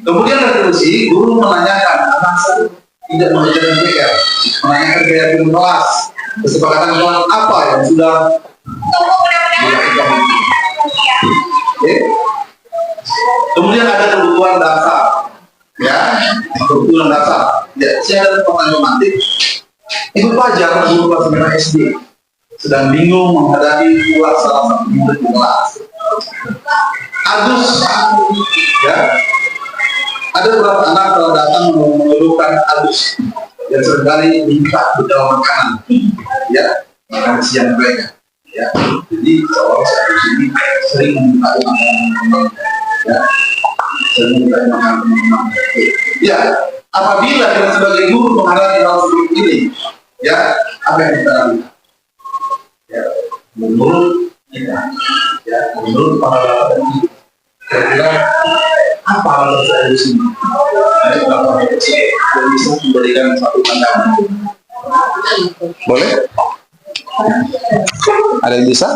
Kemudian retribusi, guru menanyakan alasan tidak mengerjakan PR, menanyakan keyakinan kelas, kesepakatan kelas apa yang sudah dilakukan. Okay. Kemudian ada kebutuhan dasar, ya, kebutuhan dasar. Ya, saya ada pertanyaan romantik. Itu pelajar guru kelas 9 SD sedang bingung menghadapi ulas salah satu murid di kelas. Agus, ya. Ada beberapa anak telah datang mengeluhkan Agus yang seringkali minta berjalan makanan, ya, makan siang mereka, ya. Jadi seorang Agus ini sering meminta makanan, ya, sering meminta makanan. Ya, apabila kita sebagai guru menghadapi hal seperti ini, ya, apa yang kita lakukan? Ya, menurut kita, ya, menurut para lawan kira-kira apa yang saya di sini? Ada beberapa kecil yang bisa memberikan satu pandangan. Boleh? Ada yang bisa?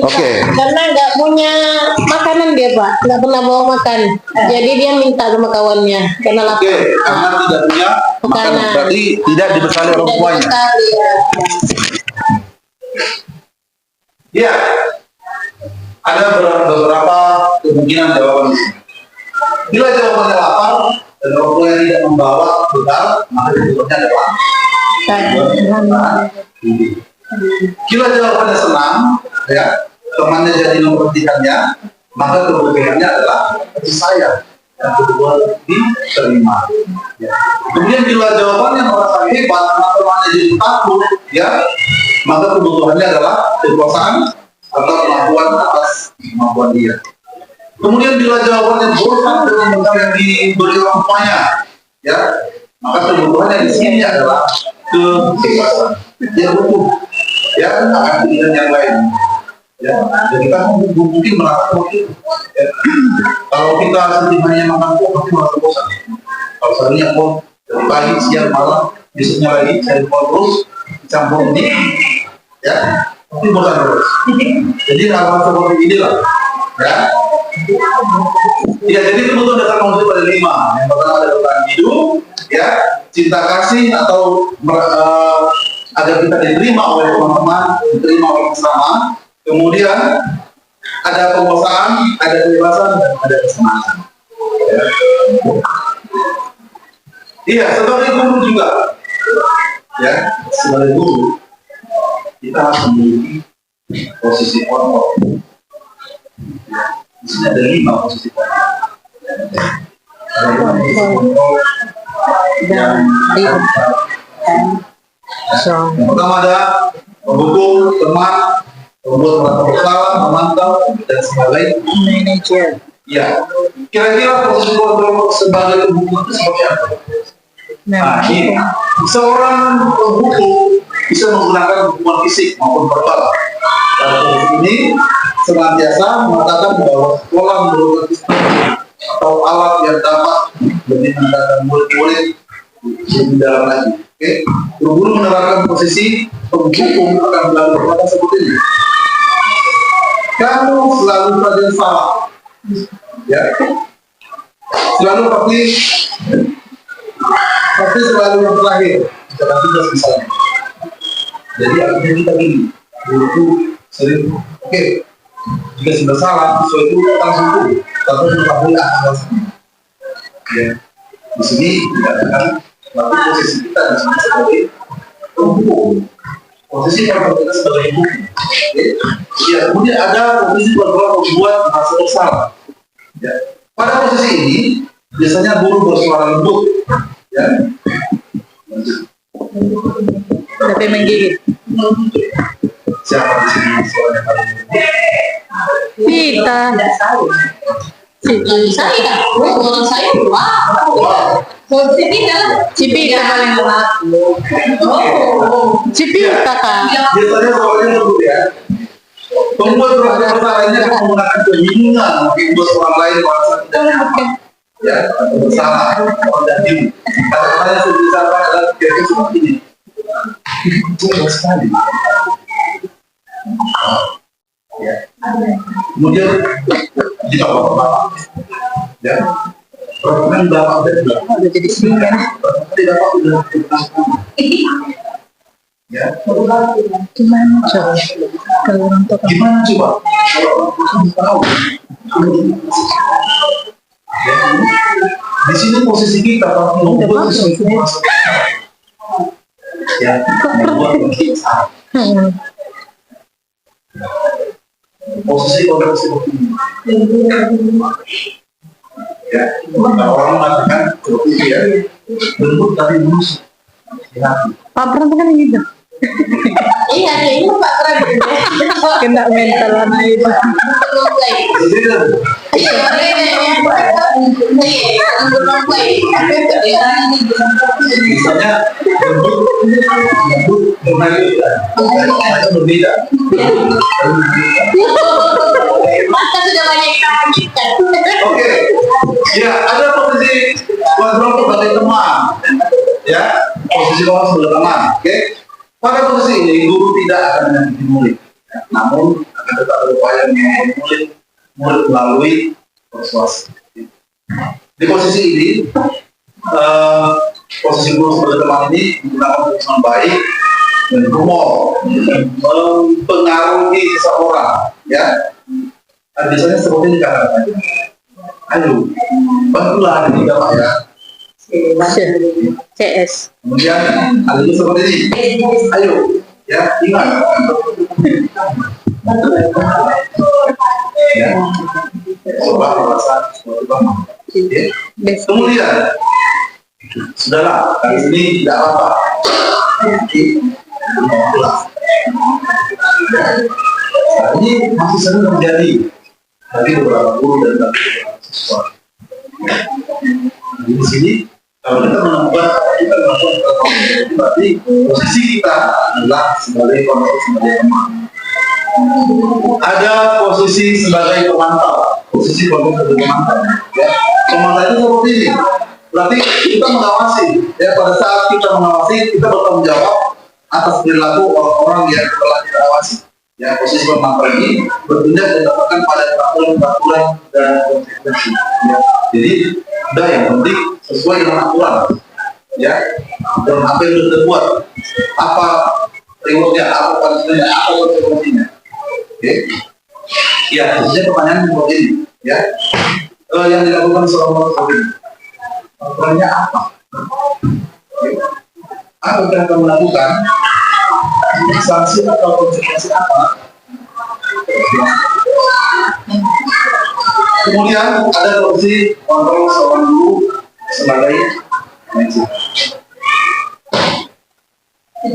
Oke. Karena nggak punya makanan dia Pak, nggak pernah bawa makan. Jadi dia minta sama kawannya. Karena lapar. Oke, karena tidak punya makanan, berarti tidak dibekali orang tuanya. Ya, ada beberapa kemungkinan jawaban di sini. Bila jawabannya lapar dan orang tua yang tidak membawa bekal, maka jawabannya adalah bila jawabannya senang, ya, temannya jadi memperhatikannya, maka keberkahannya adalah kasih sayang. Yang kedua diterima. Ya. Kemudian bila jawabannya merasa hebat, karena temannya jadi takut, ya, maka kebutuhannya adalah kekuasaan atau kemampuan atas kemampuan dia. Kemudian bila jawabannya bosan dengan bekal yang diberi orang tuanya, ya, maka kebutuhannya di sini adalah kebebasan. Dia butuh, ya, akan pilihan yang lain. Ya, jadi kita mungkin merasa begitu. Ya. Kalau kita sendiri hanya makan kok, pasti merasa bosan. Kalau seandainya pun dari pagi, siang, malam, besoknya lagi cari terus campur ini, ya, nanti bosan terus. Jadi hal seperti inilah, ya. Ya, jadi kebutuhan dasar manusia ada 5. Yang pertama ada bertahan hidup, ya, cinta kasih atau agar kita diterima oleh teman-teman, diterima oleh sesama. Kemudian ada penguasaan, ada kebebasan, dan ada kesenangan. Iya, sebagai guru juga, ya, sebagai guru kita harus memiliki posisi kontrol. Di sini ada 5 posisi kontrol. Ada 5 posisi kontrol yang yang pertama ada mendukung teman, membuat merasa bersalah, memantau, dan sebagainya. Manager. Ya, kira-kira posisi kontrol sebagai pembuku itu seperti apa? Nah, ini seorang pembuku bisa menggunakan hukuman fisik maupun verbal. Dalam posisi ini senantiasa mengatakan bahwa sekolah merupakan sistem atau alat yang dapat meningkatkan murid-murid lebih dalam lagi. Oke, guru menerapkan posisi penghukum akan berlaku berkata seperti ini. Kamu selalu saja salah, ya. Selalu pasti selalu yang terakhir. Jangan tidak misalnya. Jadi artinya kita gini, guru itu sering, oke, jika sudah salah, sesuatu itu langsung hukum, tapi mengetahui alasannya. Ya, di sini dikatakan tapi posisi kita di sini sebagai penghukum, posisi kontrol kita sebagai hukum. Ya, kemudian ada posisi kontrol membuat merasa bersalah. Ya, pada posisi ini biasanya guru bersuara lembut, ya, Tapi menggigit. siapa di sini suaranya paling lembut? Kita. Saya. Orang saya. Wow. Cipika paling lemah. Cipika kak. Biasanya suaranya lembut, ya. Pembuat suara bersalahnya akan menggunakan kebingungan, membuat orang lain merasa tidak ya, bersalah, rendah diri. Kata-kata yang saya bicarakan adalah kira-kira seperti ini. Jauh sekali. Ya. Kemudian jika bapak-bapak, ya, perhatikan bapak dari belakang. Udah jadi singa. Tidak bapak sudah ya. Gimana coba? Kalau orang tua Gimana coba? Kalau orang tua tahu. Ya, di sini posisi kita pasti membuat sesuatu ya, membuat kita posisi kontrol seperti ini. Ya, orang mengatakan seperti itu ya, bentuk tapi mulus. Ya. Pak Pram kan gitu. Iya, ini Pak Pram. Kena mental anak itu. Jadi kan, misalnya bentuk berbeda, macam berbeda. Maka sudah banyak kita. Oke, ya ada posisi kontrol sebagai teman, ya posisi kontrol sebagai teman. Oke, pada posisi ini guru tidak akan menyakiti murid, ya, namun akan tetap berupaya menghormati murid melalui persuasi. Di posisi ini, posisi guru sebagai teman ini menggunakan hubungan baik dan humor, mempengaruhi seseorang, ya. Biasanya seperti ini kata-kata. Ayo, bantulah adik kita Pak ya. CS. Kemudian hal itu seperti ini. Ayo, ya ingat. Ya, coba perasaan seperti Bapak. Ya. Kemudian, sudahlah, kali ini tidak apa-apa. Nanti, ini masih sering terjadi. Tadi beberapa guru dan beberapa siswa. Di sini kalau kita menemukan berarti posisi kita adalah sebagai kontrol sebagai teman. Ada posisi sebagai pemantau, posisi kontrol sebagai pemantau. Ya, pemantau itu seperti ini. Berarti kita mengawasi, ya pada saat kita mengawasi, kita bertanggung jawab atas perilaku orang-orang yang telah kita awasi. Ya, posisi pemantau ini bertindak berdasarkan pada peraturan dan konsekuensi. Ya. Jadi, udah yang penting sesuai dengan aturan. Ya, dan apa yang sudah terbuat, apa rewardnya, apa punishmentnya, apa konsekuensinya. Oke? Ya, khususnya pertanyaan seperti ini. Ya, yang dilakukan selama COVID, aturannya apa? Apa yang akan melakukan? Sanksi atau konsekuensi apa? Kemudian ada fungsi kontrol seorang guru sebagai manajer.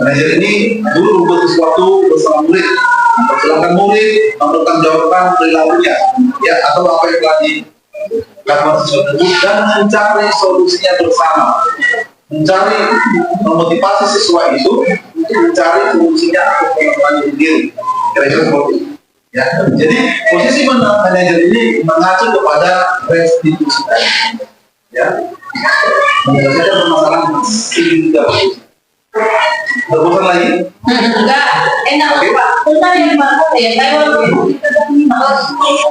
Manajer ini guru membuat sesuatu bersama murid, mempersilahkan murid mempertanggungjawabkan perilakunya, ya atau apa yang telah dilakukan siswa tersebut dan mencari solusinya bersama, mencari memotivasi siswa itu untuk mencari solusinya untuk pengembangan sendiri. Kira-kira seperti itu. Ya, jadi posisi manajer ini mengacu kepada restitusi. Ya, menyelesaikan permasalahan signifikan. Terbosan lagi? Enggak, enak Pak. Kita yang mana ya? Taiwan.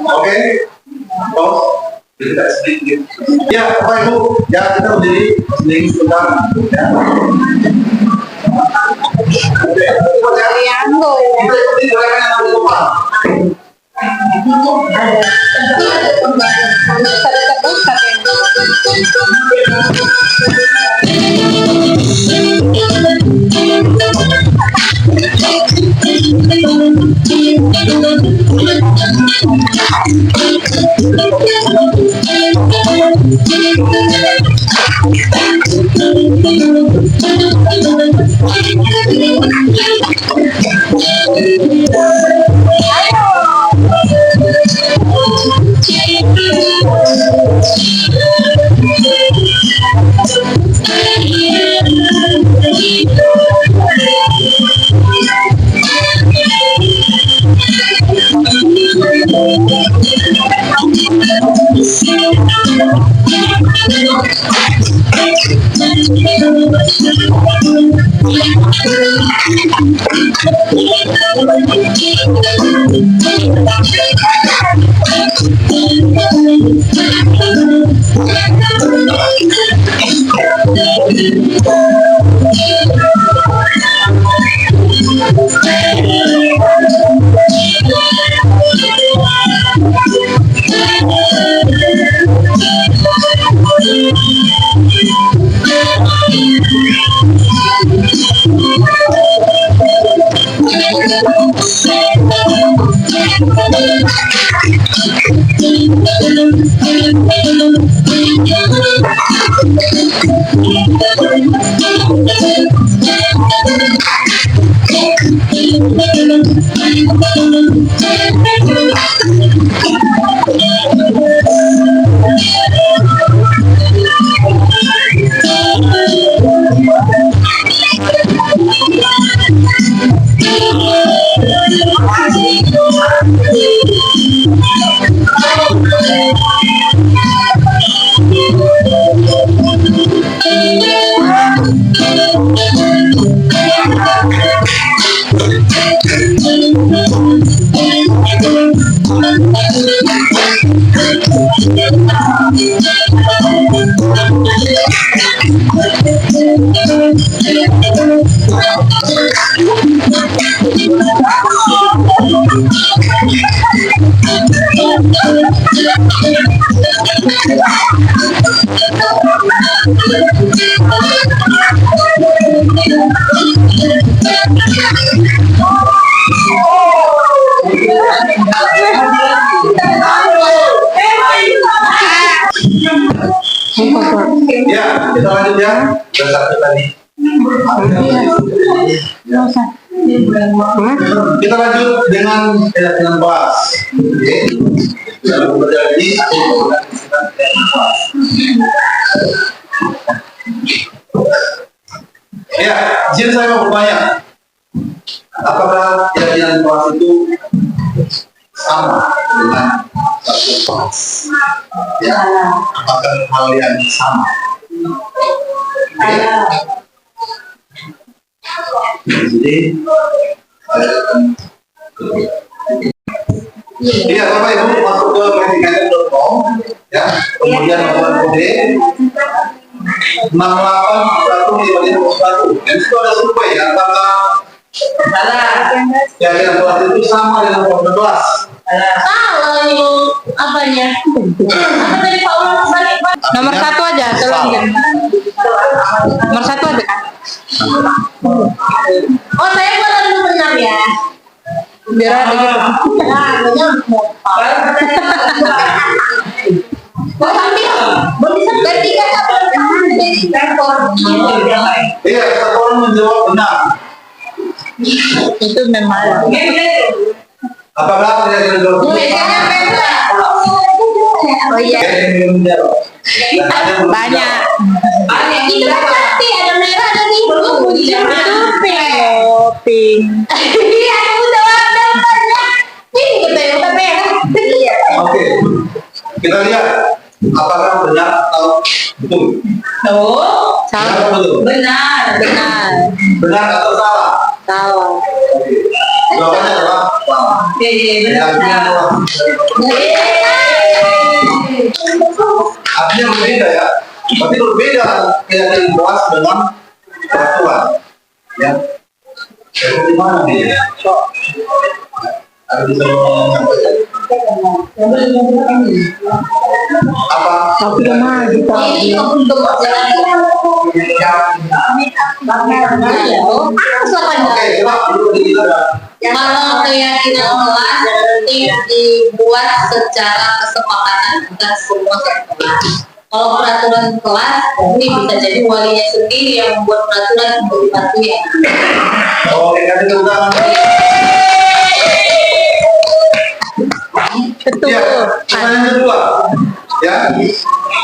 Oke. Tos. Kita sedikit. Ya, Bapak Ibu, ya kita berdiri sedikit sebentar. Ya. Oke. Kita ikuti gerakan yang ada di depan. Ya, kita lanjut ya. Sudah satu tadi. Kita lanjut dengan kelas. Oke. Dalam berjalan ini aku menggunakan kelas. Ya, izin saya mau bertanya. Apakah keyakinan kelas itu sama dengan satu kelas? Ya, apakah hal yang sama? Jadi, iya Bapak Ibu masuk ke medicare.com ya, kemudian lakukan kode 681551. Dan itu ada survei antara keyakinan kelas itu sama dengan form kelas. Salah ini apanya? Apa tadi Pak Ulang balik? Nomor 1 aja, tolong jangan. Nomor 1 aja kan? Oh, saya buat dulu benar ya. Biar ada gitu. Bertiga Iya, satu orang menjawab benar. Itu memang. Apakah keyakinan kelas itu Oh iya. banyak. itu kan pasti ada merah ada biru. Pink. Iya, aku jawab namanya. Ini kita yang udah merah. Oke, kita lihat apakah benar atau betul. Oh, Benar atau betul? benar. Benar. Benar atau salah? Salah. Jawabannya adalah keyakinan kelas. Artinya berbeda ya, tapi berbeda keyakinan kelas dengan peraturan. Ya, di mana nih? Ada di apa? Tapi kemana kita? Ini untuk Oke, coba dulu kita. kalau keyakinan kelas nanti dibuat secara kesepakatan dengan semua kelas. Kalau peraturan kelas, ini bisa jadi walinya sendiri yang membuat peraturan untuk dipatuhi. Oke, kasih tepuk tangan. Betul. Ya, pertanyaan kedua. Ya,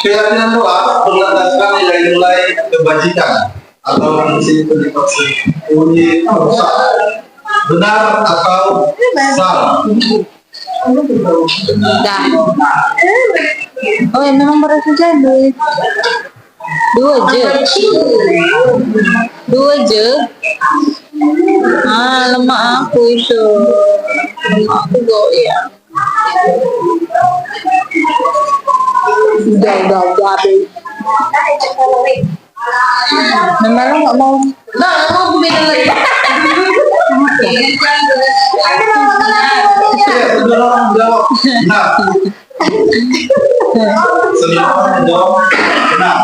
keyakinan kelas berlandaskan nilai-nilai kebajikan atau prinsip unit rusak. Benar atau salah? Dah. Oh ya memang baru saja dua. Dua je. Ah lemak aku itu. Lemak aku goyang. Udah habis. Memang lo nggak mau. Nah, mau beda lagi. Ya, sembilan orang menjawab benar. Sembilan orang menjawab benar.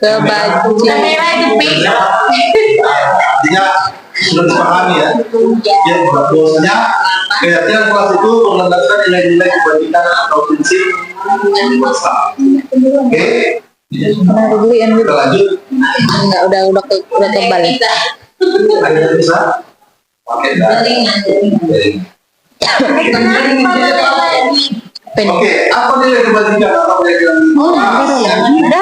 Kebajikan. Artinya sudah dipahami ya. Ya, bahwasanya keyakinan kelas itu berlandaskan nilai-nilai kebajikan atau prinsip masa. Oke. Nah, dibeliin Kita lanjut. enggak udah kebal. Ada yang bisa pakai dah. Oke, apa nilai kebajikan atau keyakinan? Udah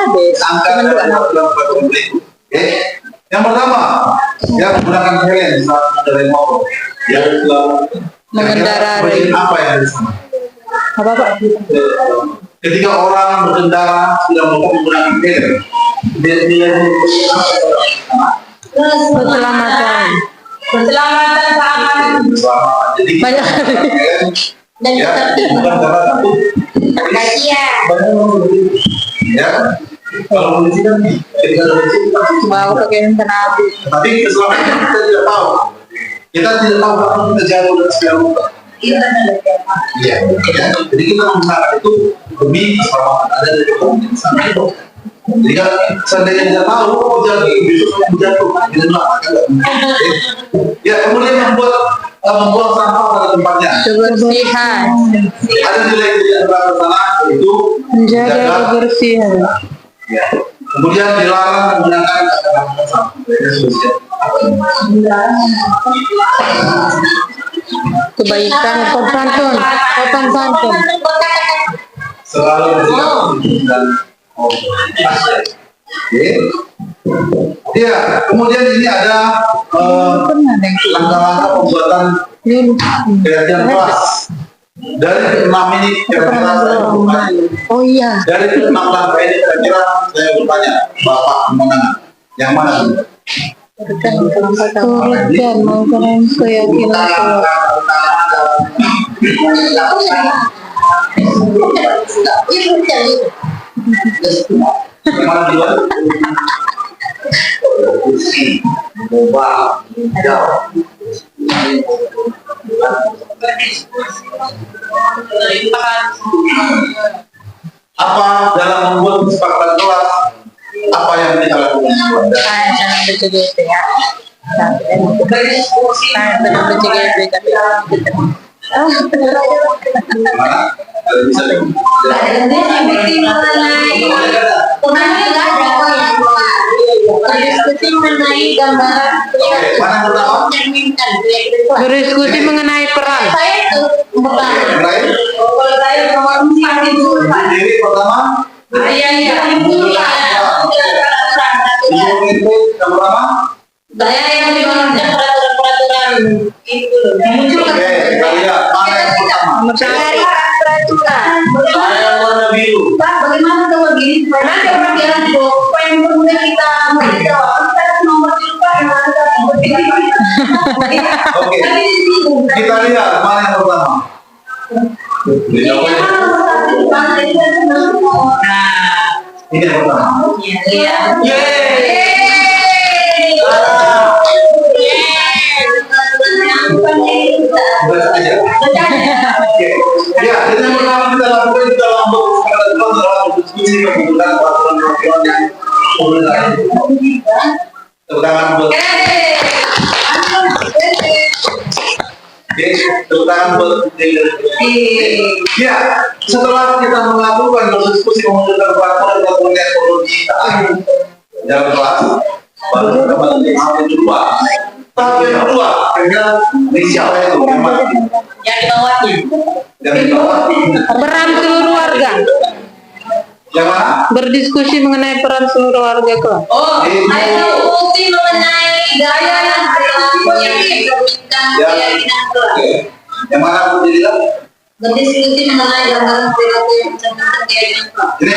habis. Angka dalam berbagai berikut. Oke. Yang pertama, ya menggunakan helm saat mengendarai motor. Yang kedua, Mengendarai. kebajikan apa yang ada di sana? Apa Pak? Ketika orang berkendara sudah menggunakan helm, dia Keselamatan. Keselamatan keamanan selamat. Jadi Banyak. dan ya, tertib. bukan karena takut. Iya. Banyak orang begitu. Ya, kalau polisi kan ketika ada polisi kita Mau pakai tenaga. tapi keselamatan kita tidak tahu. Kita tidak tahu kapan kita jatuh dan segala macam. Iya, ya. Jadi kita menggunakan itu demi keselamatan ada di dalam sana itu. Jadi kalau seandainya tidak tahu, jadi besok saya jatuh, tidak melakukan. Ya, kemudian membuang sampah pada tempatnya. Kebersihan. Ada nilai yang berada sana yaitu Menjaga kebersihan. Ya. Kemudian dilarang menggunakan kata-kata sampah. Ya, sudah. Kebaikan sopan santun. Selalu bersikap dan oke. Ya, kemudian ini ada langkah-langkah pembuatan keyakinan kelas. Dari ke-6 ini kira-kira saya bertanya. Oh iya. Dari ke-6 langkah ini kira-kira saya bertanya, Bapak kemenangan. Yang mana? Turutkan mengklaim keyakinan Yang mana duluan? Apa dalam membuat kesepakatan kelas, apa yang kita lakukan? Jangan BCGP ya. Jangan BCGP tapi Mana? Kalau bisa berdiskusi mengenai gambaran Oke, mana yang pertama? mencerminkan berdiskusi mengenai peran. saya itu pertama. Yang lain? Kalau saya sama itu Diri pertama? ayah yang Ibu itu yang pertama? saya yang dimengerjakan peraturan-peraturan itu loh. Oke, kita lihat mana yang pertama? Mencarikan peraturan. Saya warna biru. Pak, bagaimana kalau gini? Nanti orang bilang apa yang perlu kita menjawab? Kita harus nomor lupa yang ada. Oke, kita lihat mana yang pertama. Dijawabnya. Ini yang pertama. Baca aja. Oke. Ya, jadi yang pertama kita lakukan di dalam kesepakatan kelas adalah berdiskusi menggunakan peraturan-peraturan yang pemerintah. Tepuk tangan buat. Oke, tepuk tangan buat. Ya, setelah kita melakukan berdiskusi menggunakan peraturan-peraturan yang perlu ditaati dalam kelas, baru kita kembali tahap yang kedua. Tahap yang kedua, ini siapa itu? Yang mana? Yang di bawahnya. Yang di bawah. Peran seluruh warga. Yang mana? Berdiskusi mengenai peran seluruh warga kelas. Oh, ada diskusi mengenai gaya yang berlaku yang dicerminkan keyakinan kelas. Oke. Yang mana Bu Dila? Berdiskusi mengenai gambaran perilaku yang mencerminkan keyakinan kelas. Ini.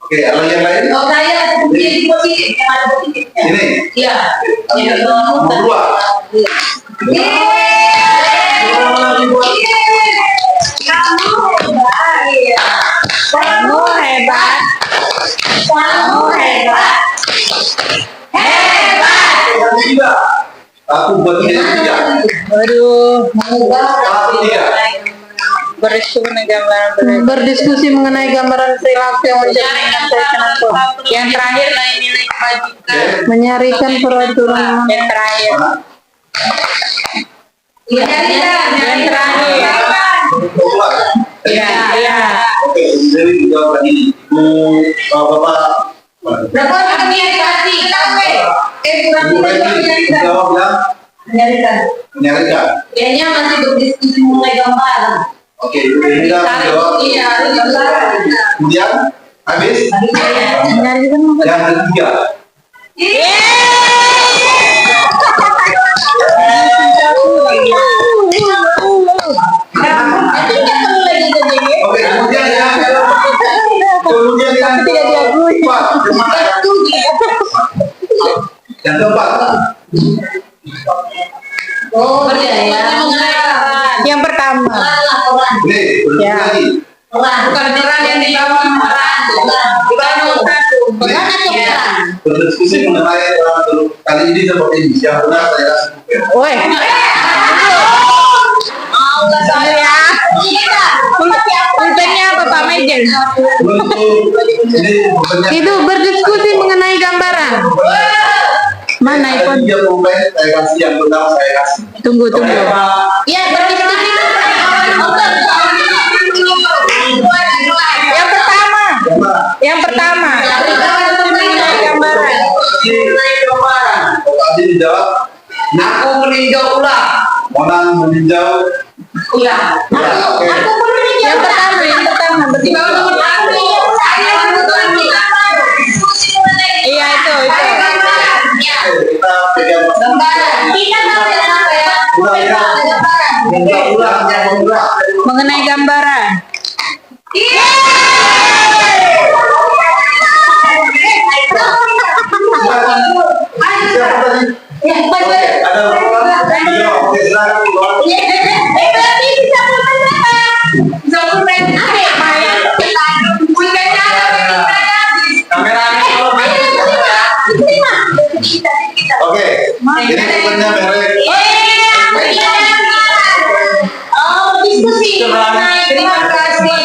Oke, ada yang lain? Oh, saya jadi positif, yang ada positifnya. Ini. Iya. Yang Nomor dua. Kamu hebat. Kamu hebat. Yang tiga. Aku buat tiga. Aduh, Satu tiga. berdiskusi mengenai gambaran perilaku yang mencerminkan keyakinan kelas. Yang terakhir nilai kebajikan. Menyarikan peraturan Yang terakhir. Mana? Yang terakhir. Nomor dua. Iya. Oke, jadi dijawab lagi. Bapak. Berapa kami yang dikasih? Ibu Febri, dijawab yang menyarikan. Kayaknya masih berdiskusi mengenai gambaran. Oke, Ibu Febri menjawab. Iya, Kemudian habis. menyarikan Yang ketiga. Oke, kemudian yang keempat, yang mana? Yang keempat. Oh, iya. yang pertama. Peran. Ini berarti lagi. Peran. Bukan peran yang di bawah peran. Di bawah nomor satu. Peran atau peran? Berdiskusi mengenai kali ini seperti ini. Yang benar saya kasih buku. Woi, Mau nggak saya? Iya. pulpennya apa Pak Majen? Untuk ini bukannya. Itu berdiskusi mengenai gambaran. Mana Ada iPhone? 3 pulpen saya kasih, yang benar saya kasih. Tunggu. Iya, berdiskusi. Yang pertama. Yang mana? Yang pertama. Gambaran. Tadi dijawab. Aku meninjau ulang. Monang meninjau. Ulang. Oke. Aku pun meninjau Yang ulang. pertama. Di bawah nomor satu. Saya berdiskusi mengenai Iya itu. Ya. Oke, kita pegang Gambaran. Kita tahu apa ya? Ulang ya. Gambaran. Minta ulang yang benar. mengenai gambaran. Oke, ini bukannya merek. Diskusi. Terima kasih.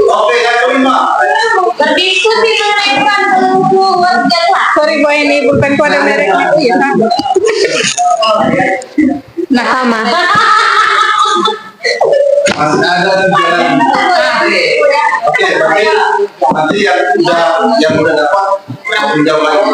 Oke, yang kelima. Berdiskusi mengenai peran guru warga. Sorry boy, ini pulpen ku ada mereknya. Oh iya sama. Nah sama. Masih ada di jalan. Oke, berarti nanti yang udah dapat menjawab lagi.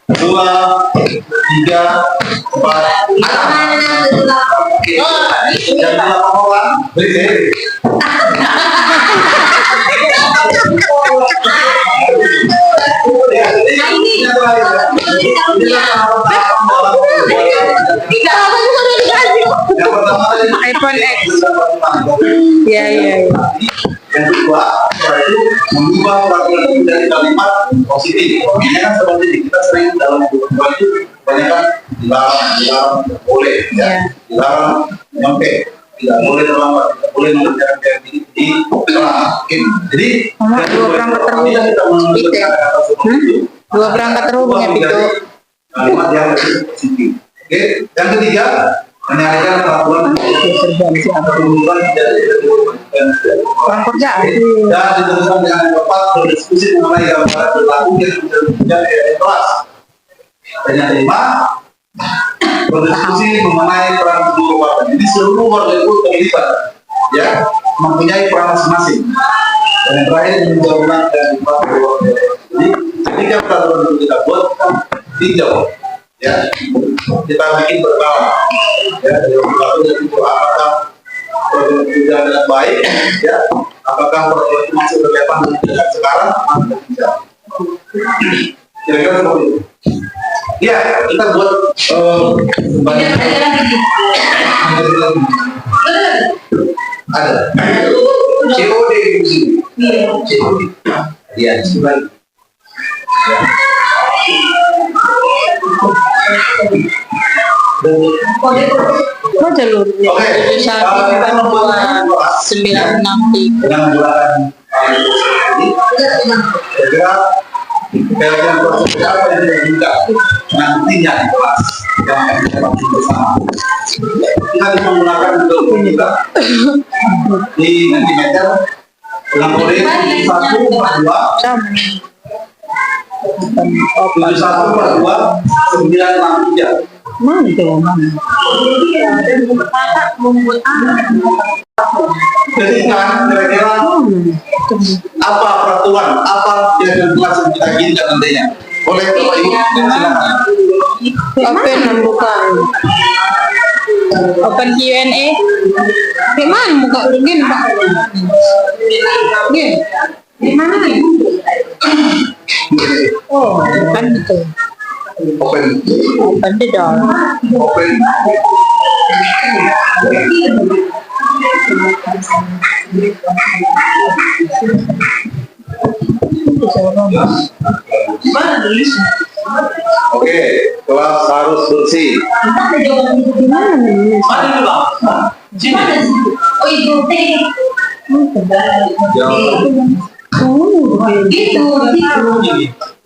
Dua, tiga, empat, yang orang beri. iPhone X. Iya. Yang kedua, itu mengubah peraturan dari kalimat positif. Ini kan seperti kita sering dalam buku itu banyak kan dilarang boleh, ya, dilarang nyampe, tidak boleh terlambat, tidak boleh mengerjakan kayak gini di jadi dua berangkat terhubung. Dua berangkat terhubung ya Pito. Kalimat yang positif. Oke, yang ketiga menyalahkan peraturan Orang kerja. dan ditentukan dengan tepat berdiskusi mengenai gambaran berlaku yang di kelas. Dan yang kelima, berdiskusi mengenai peran seluruh warga. Jadi seluruh warga itu terlibat, ya, mempunyai peran masing-masing. Dan yang terakhir menjawabkan dan dibuat warga. Jadi ketika peraturan itu kita buat, kita tinjau, ya, kita bikin berbau, ya, dari berlaku itu apakah program juga dengan baik, ya, apakah program itu masih relevan dengan sekarang atau tidak. Kira-kira seperti itu. Ya, kita buat banyak ada COD di sini. COD. Ya, sebaik. Oh jalurnya. Oke, kita membuat 963. dengan menggunakan ini. Kira-kira proses apa yang kita juga nantinya di kelas yang akan kita lakukan bersama. Kita bisa menggunakan untuk kita di meter dengan kode 142 Mana itu? Mana? Jadi kan kira-kira apa peraturan, apa yang kelas yang kita inginkan nantinya? Boleh Bapak Ibu, silakan. Apa yang membuka? Open Q&A. Gimana muka gini, Pak? Gini. Gimana nih? Oh, kan gitu. Open. Open the door. Open. Oke, kelas harus bersih. Mana itu bang? Sini. Oh itu teh. Gitu.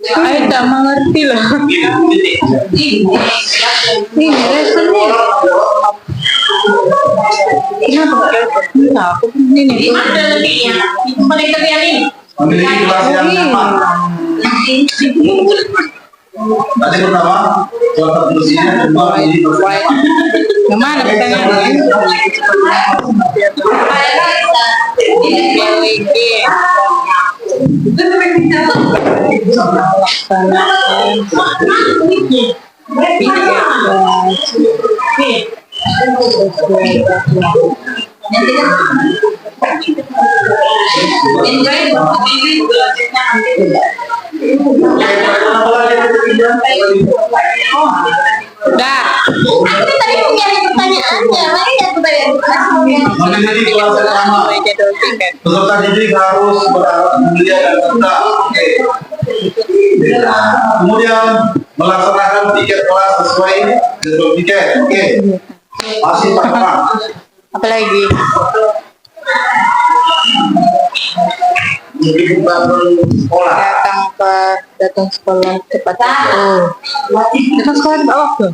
Ayo tak mengerti loh. Ini responnya. Kenapa? Aku ini nih. Ada lebihnya. Itu paling kalian ini. Memiliki kelas yang nyaman. Tadi pertama, kelas bersihnya, kedua ini Gimana pertanyaannya? Udah. Aku tadi mau nyari pertanyaannya, lagi ya pertanyaan. memiliki kelas yang nyaman. Peserta didik harus berharap mulia dan tenang. Oke. Kemudian melaksanakan tiket kelas sesuai jadwal tiket. Oke. Masih paham? Apalagi? Mungkin bangun sekolah. Datang sekolah cepat. Oh. Datang sekolah cepat waktu.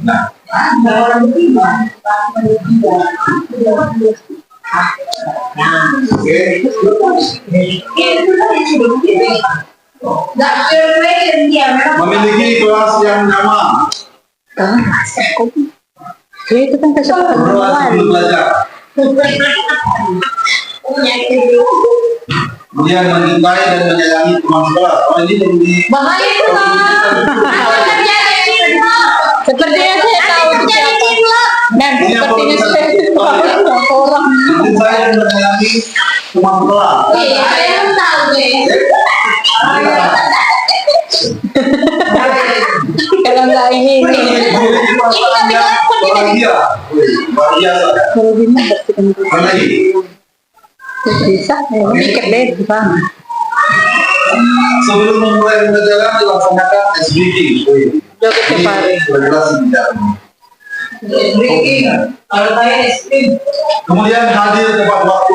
Oke. Memiliki kelas yang nyaman. Ya itu kan kecepatan Berdoa sebelum belajar. Kemudian mencintai dan menyayangi teman sekolah. Oh ini perlu di Bahaya itu Sepertinya saya tahu siapa. Dan sepertinya saya tahu orang. mencintai dan menyayangi teman sekolah. saya tahu deh. Kalau nggak ini. Memiliki perasaan yang bahagia. Bahagia saja. Kalau gini bersihkan dulu. Apa lagi? Bisa, mikir deh di sana. Sebelum memulai pembelajaran dilaksanakan SBK. Joget tiap hari. Sudah jelas tidak. Kalau saya es-krim. Kemudian hadir tepat waktu.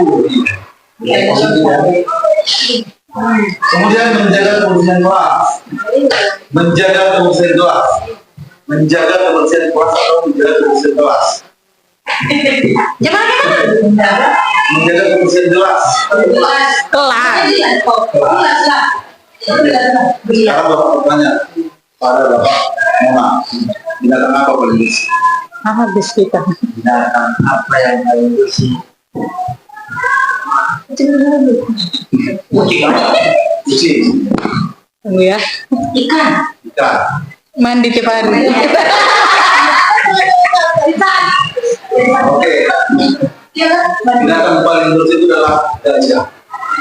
Kemudian menjaga kebersihan kelas. Menjaga kebersihan kelas. Menjaga kebersihan kelas atau menjaga kebersihan kelas. Gimana? Menjaga kebersihan kelas. Kelas. Sekarang Bapak bertanya pada Bapak Mona, binatang apa paling bersih? Habis kita. Binatang apa yang paling bersih? Kucing apa? Kucing, Oh ya. Ikan. ikan. Mandi tiap hari. Oke, binatang paling bersih itu adalah gajah.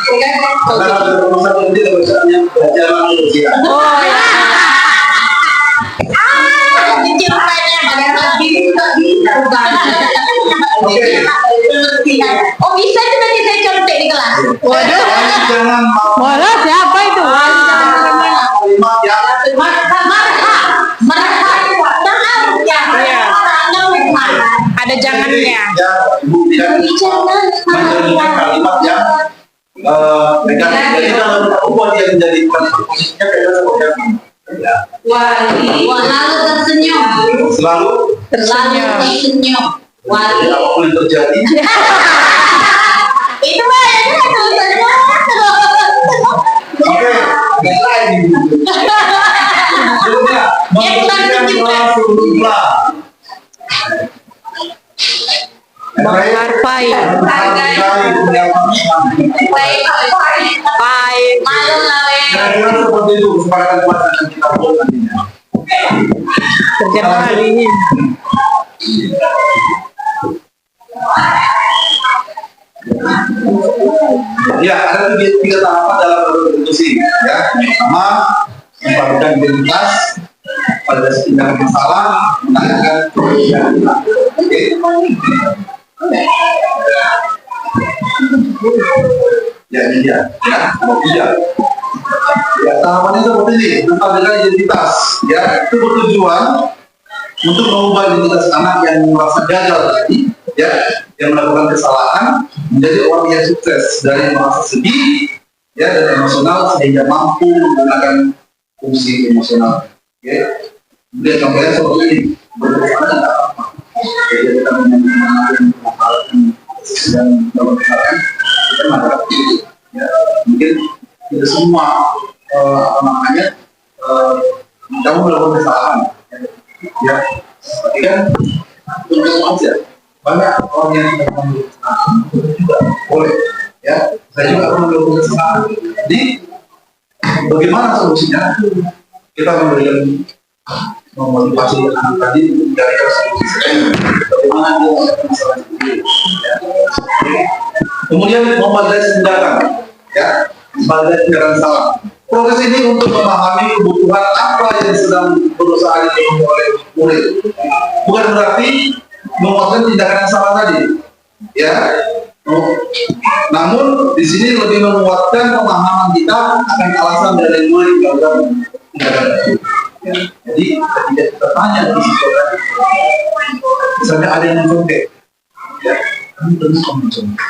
Karena ada perusahaan ini tulisannya gajah lalu bersih. Oh ya. Oh bisa itu nanti saya contek di kelas. Waduh. Jangan Malah siapa itu? kalimat yang Iya. Ada jangannya. ya ibu tidak menjadikan kalimat yang negatif. Jadi kalau membuat dia menjadi kalimat positifnya kira seperti apa? Ya. Lalu tersenyum. Selalu Lalu tersenyum. jadi apapun yang terjadi Itu mah ya tulisannya. oke nggak lain sebelumnya membersihkan kelas sebelum kelas. Hargai. Baik. Malu lah Kira-kira seperti itu kesepakatan buat akan kita buat nantinya. Kerja hari ini. Ya, ada tiga tahapan dalam berkonstitusi. Ya, yang pertama memperhatikan identitas, pada tindakan masalah, menanyakan kemudian. Oke. Ya, ini dia. Ya, ada tiga. Ya, tahapannya seperti ini. Memperhatikan identitas. Ya, itu bertujuan untuk mengubah identitas anak yang merasa gagal tadi, ya, yang melakukan kesalahan menjadi orang yang sukses dari merasa sedih, ya, dan emosional sehingga mampu menggunakan fungsi emosional. Ya, kemudian contohnya seperti ini. Jadi kita mengenalkan dan melakukan kita menghadapi, ya, mungkin tidak semua apa namanya kamu melakukan kesalahan. Ya, tapi kan untuk aja banyak orang yang tidak melakukan juga boleh, ya. Saya juga pernah melakukan kesalahan. Jadi bagaimana solusinya? Kita memberikan memotivasi anak tadi untuk mencari solusi. Bagaimana dia melakukan masalah itu? Ya. Kemudian memvalidasi tindakan, ya, memvalidasi tindakan salah. Proses ini untuk memahami kebutuhan apa yang sedang berusaha dipenuhi oleh murid. Bukan berarti menguatkan tindakan yang salah tadi, ya. Namun di sini lebih menguatkan pemahaman kita akan alasan dari murid melakukan tindakan itu. Ya. Jadi ketika kita tanya di situ, misalnya ada yang mencontek, ya, kami terus mencontek.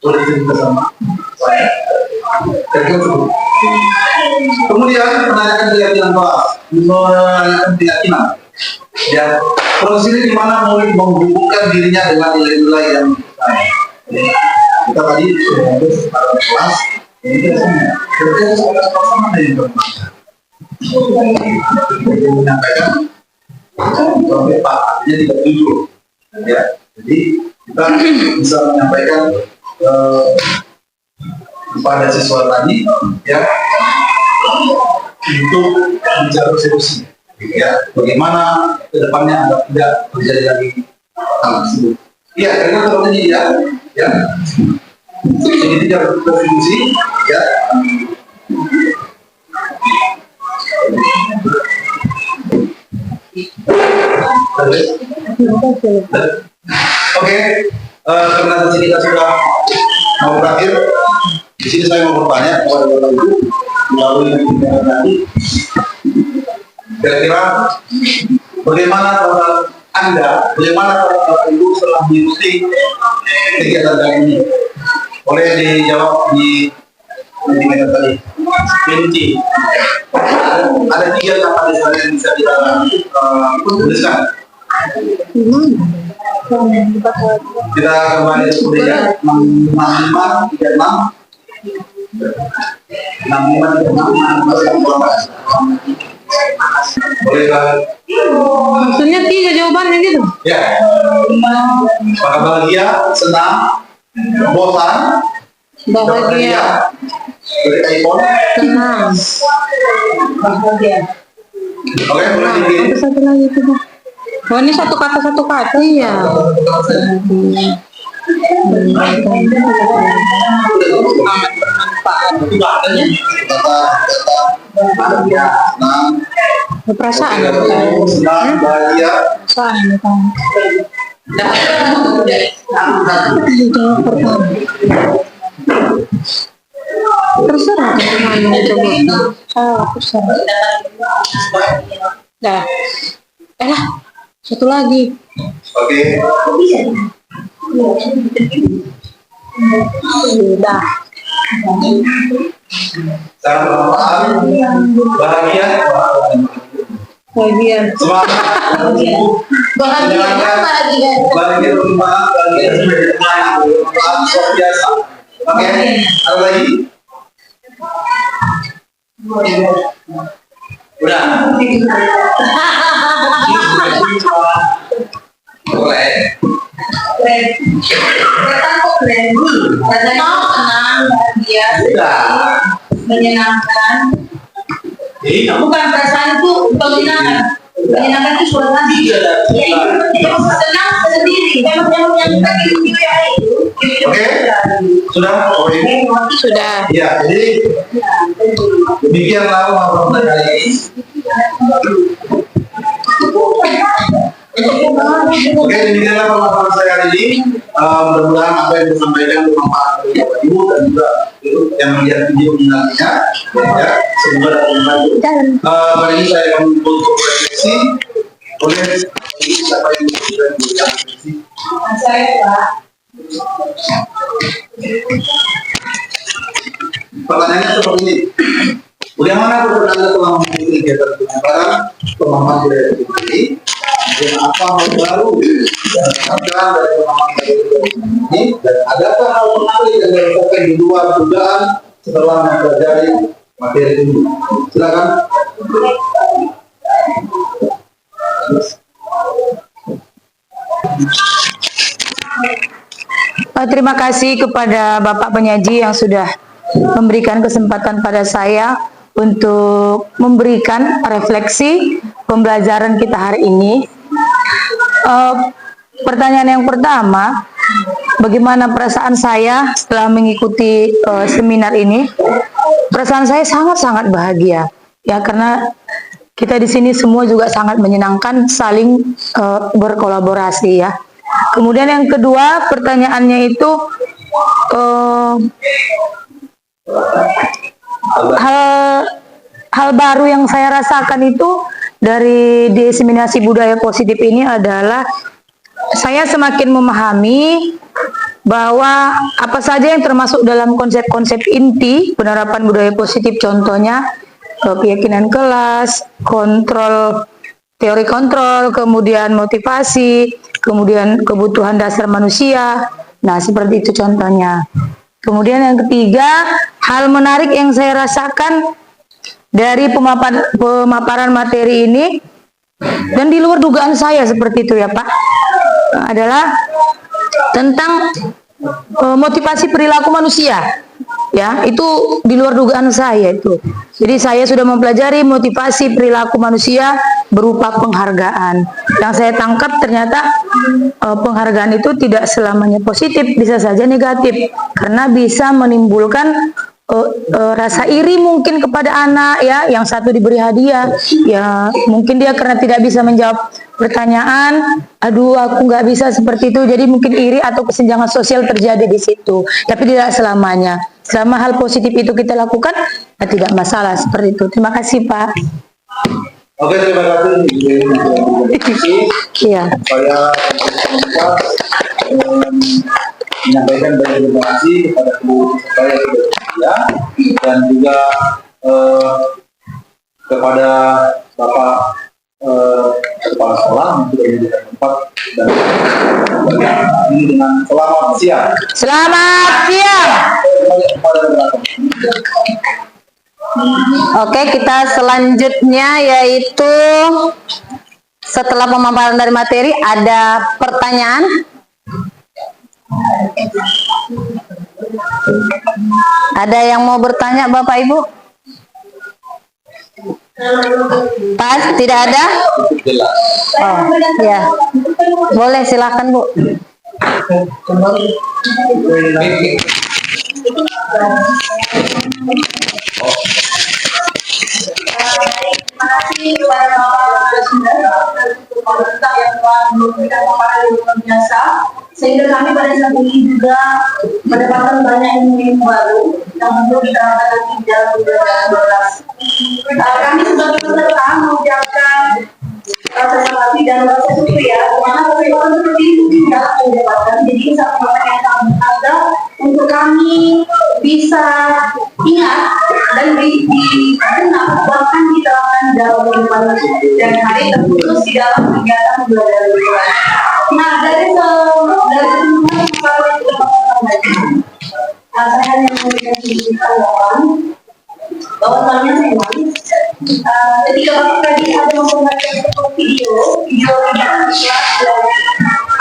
Boleh cerita sama saya. Kemudian menanyakan keyakinan kelas, menanyakan keyakinan. Ya, proses ini di mana murid menghubungkan dirinya dengan nilai-nilai yang kita tadi sudah membahas pada kelas. Ini kita sama dengan berbaca. Kita menyampaikan sampai Pak artinya tidak jujur. Ya, jadi kita bisa menyampaikan kepada siswa tadi, ya, untuk mencari solusi, ya, bagaimana kedepannya agar tidak terjadi lagi hal tersebut. Iya, karena seperti ini, ya, ya, ini tidak solusi, ya. Oke, karena di sini kita sudah mau berakhir. Di sini saya mau bertanya kepada Bapak Ibu melalui kegiatan tadi, kira-kira bagaimana tanggapan Anda, bagaimana Bapak Ibu setelah mengikuti kegiatan kali ini? Boleh dijawab di kegiatan tadi. Inti. Ada tiga kata misalnya yang bisa kita tuliskan. Kita kembali seperti ya, 65, 36. 65, 36, bolehkah? Maksudnya tiga jawabannya gitu? Ya. Apakah bahagia, senang, bosan, Bahagia, dari iPhone? senang. Bahagia. Oke, boleh dikirim. Ada satu lagi coba. Oh, ini satu kata. Iya. Perasaan. Senang, bahagia. Perasaan. Jawab pertama. Terserah mana coba. Terserah. Dah. Satu lagi. Oke. Sudah. Cara bermanfaat, bahagia, Bahagia. semangat, Bahagia, bahagia bermanfaat, bahagia bermanfaat, luar biasa. Oke, ada lagi? Udah. Boleh. Rasanya senang, bahagia, menyenangkan. Bukan perasaan itu menyenangkan. Menyenangkan itu suatu hati. Senang sendiri. Yang kita itu. Oke. Sudah? Bapak Ibu? Sudah. Ya, jadi demikianlah pemaparan kali ini. Oke, demikianlah pemaparan saya hari ini. Mudah-mudahan apa yang disampaikan bermanfaat bagi Bapak Ibu dan juga yang melihat video ini nantinya. Ya, semoga dapat membantu. Kali ini saya akan untuk refleksi. Boleh siapa yang sudah refleksi? Saya, Pak. Pertanyaannya seperti ini. Bagaimana Anda telah mengikuti kegiatan penyebaran pemahaman budaya ini? Dan apa hal baru dan tantangan dari pemahaman budaya ini? Dan adakah hal menarik yang dilakukan di luar dugaan setelah mempelajari materi ini? Silakan. Terima kasih kepada Bapak penyaji yang sudah memberikan kesempatan pada saya untuk memberikan refleksi pembelajaran kita hari ini. Pertanyaan yang pertama, bagaimana perasaan saya setelah mengikuti seminar ini? Perasaan saya sangat-sangat bahagia, ya, karena kita di sini semua juga sangat menyenangkan, saling berkolaborasi, ya. Kemudian yang kedua, pertanyaannya itu hal baru yang saya rasakan itu dari diseminasi budaya positif ini adalah saya semakin memahami bahwa apa saja yang termasuk dalam konsep-konsep inti penerapan budaya positif, contohnya keyakinan kelas, kontrol, teori kontrol, kemudian motivasi, kemudian kebutuhan dasar manusia. Nah, seperti itu contohnya. Kemudian yang ketiga, hal menarik yang saya rasakan dari pemaparan materi ini, dan di luar dugaan saya seperti itu, ya Pak, adalah tentang motivasi perilaku manusia. Ya, itu di luar dugaan saya itu. Jadi saya sudah mempelajari motivasi perilaku manusia berupa penghargaan. Yang saya tangkap ternyata penghargaan itu tidak selamanya positif, bisa saja negatif, karena bisa menimbulkan rasa iri mungkin kepada anak, ya, yang satu diberi hadiah, ya mungkin dia karena tidak bisa menjawab pertanyaan, aduh aku nggak bisa seperti itu, jadi mungkin iri atau kesenjangan sosial terjadi di situ. Tapi tidak selamanya. Selama hal positif itu kita lakukan, ya tidak masalah seperti itu. Terima kasih, Pak. Oke, terima kasih. Iya. Saya menyampaikan banyak terima kasih kepada seluruh peserta yang sudah bersedia dan juga kepada Bapak Kepala Sekolah yang sudah menyediakan tempat dan ini dengan selamat siang. Selamat siang. Oke, kita selanjutnya yaitu setelah pemaparan dari materi ada pertanyaan. Ada yang mau bertanya, Bapak Ibu? Pas, tidak ada? Oh, ya. Boleh, silakan, Bu. Terima kasih kepada Bapak yang telah memberikan paparan yang luar biasa, sehingga kami pada saat ini juga mendapatkan banyak ilmu baru yang perlu diterapkan nanti dalam berorasi. Kami sebagai peserta mengucapkan rasa simpati dan rasa syukur, ya, karena perkembangan seperti itu tidak didapatkan. Jadi satu hal yang sangat berharga untuk kami bisa ingat dan dikenal, bahkan diterapkan dalam kehidupan dan hari terkhusus di dalam kegiatan belajar mengajar. Nah, dari semua masalah yang kita saya hanya memberikan sedikit tanggapan bahwa saya ketika Bapak tadi ada memperhatikan sebuah video kelas dan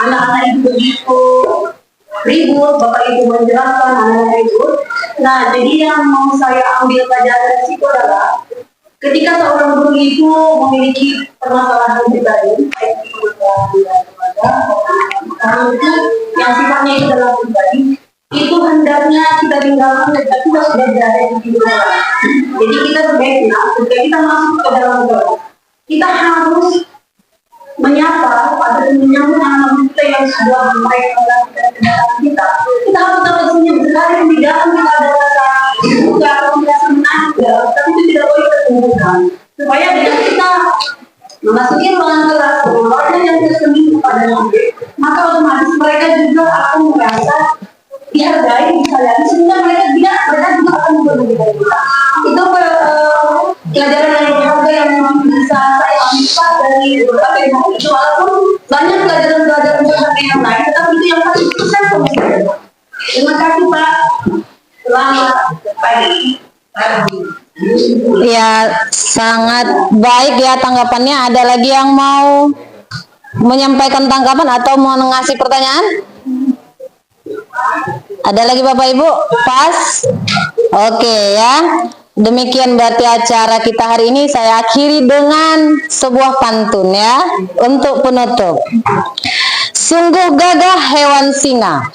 anak-anak itu begitu ribut, Bapak Ibu menjelaskan anak-anak ribut. Nah, jadi yang mau saya ambil pelajaran dari situ adalah ketika seorang guru itu memiliki permasalahan pribadi, baik itu keluarga, karena itu yang sifatnya itu adalah pribadi, itu hendaknya meninggalkan negara kita sudah berada di negara. Jadi kita sebaiknya ketika kita masuk ke dalam negara, kita harus menyapa pada menyambut anak-anak kita yang sudah mulai melakukan kendaraan kita. Kita harus tetap senyum sekali di dalam kita ada rasa suka atau rasa menangis, tapi itu tidak boleh kita tunjukkan. Supaya bila kita memasuki ruangan kelas, keluarga yang tersembunyi kepada mereka, maka otomatis mereka juga akan merasa dihargai, disayangi, sehingga mereka juga akan berbeda. Itu pelajaran yang berharga yang memang bisa saya ambil dari berbagai hal itu, walaupun banyak pelajaran-pelajaran berharga yang lain, tetapi itu yang paling besar sama saya. Terima kasih Pak. Selamat pagi. Ya, sangat baik ya tanggapannya. Ada lagi yang mau menyampaikan tanggapan atau mau ngasih pertanyaan? Ada lagi Bapak Ibu? Pas? Oke ya. Demikian berarti acara kita hari ini saya akhiri dengan sebuah pantun ya untuk penutup. Sungguh gagah hewan singa.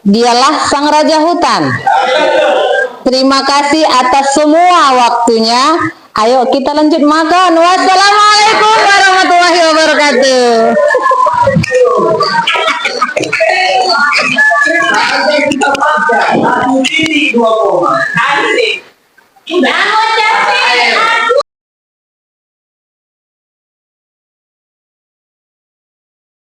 Dialah sang raja hutan. Terima kasih atas semua waktunya. Ayo kita lanjut makan. Wassalamualaikum warahmatullahi wabarakatuh. Ini 2 koma. Asik. Udah.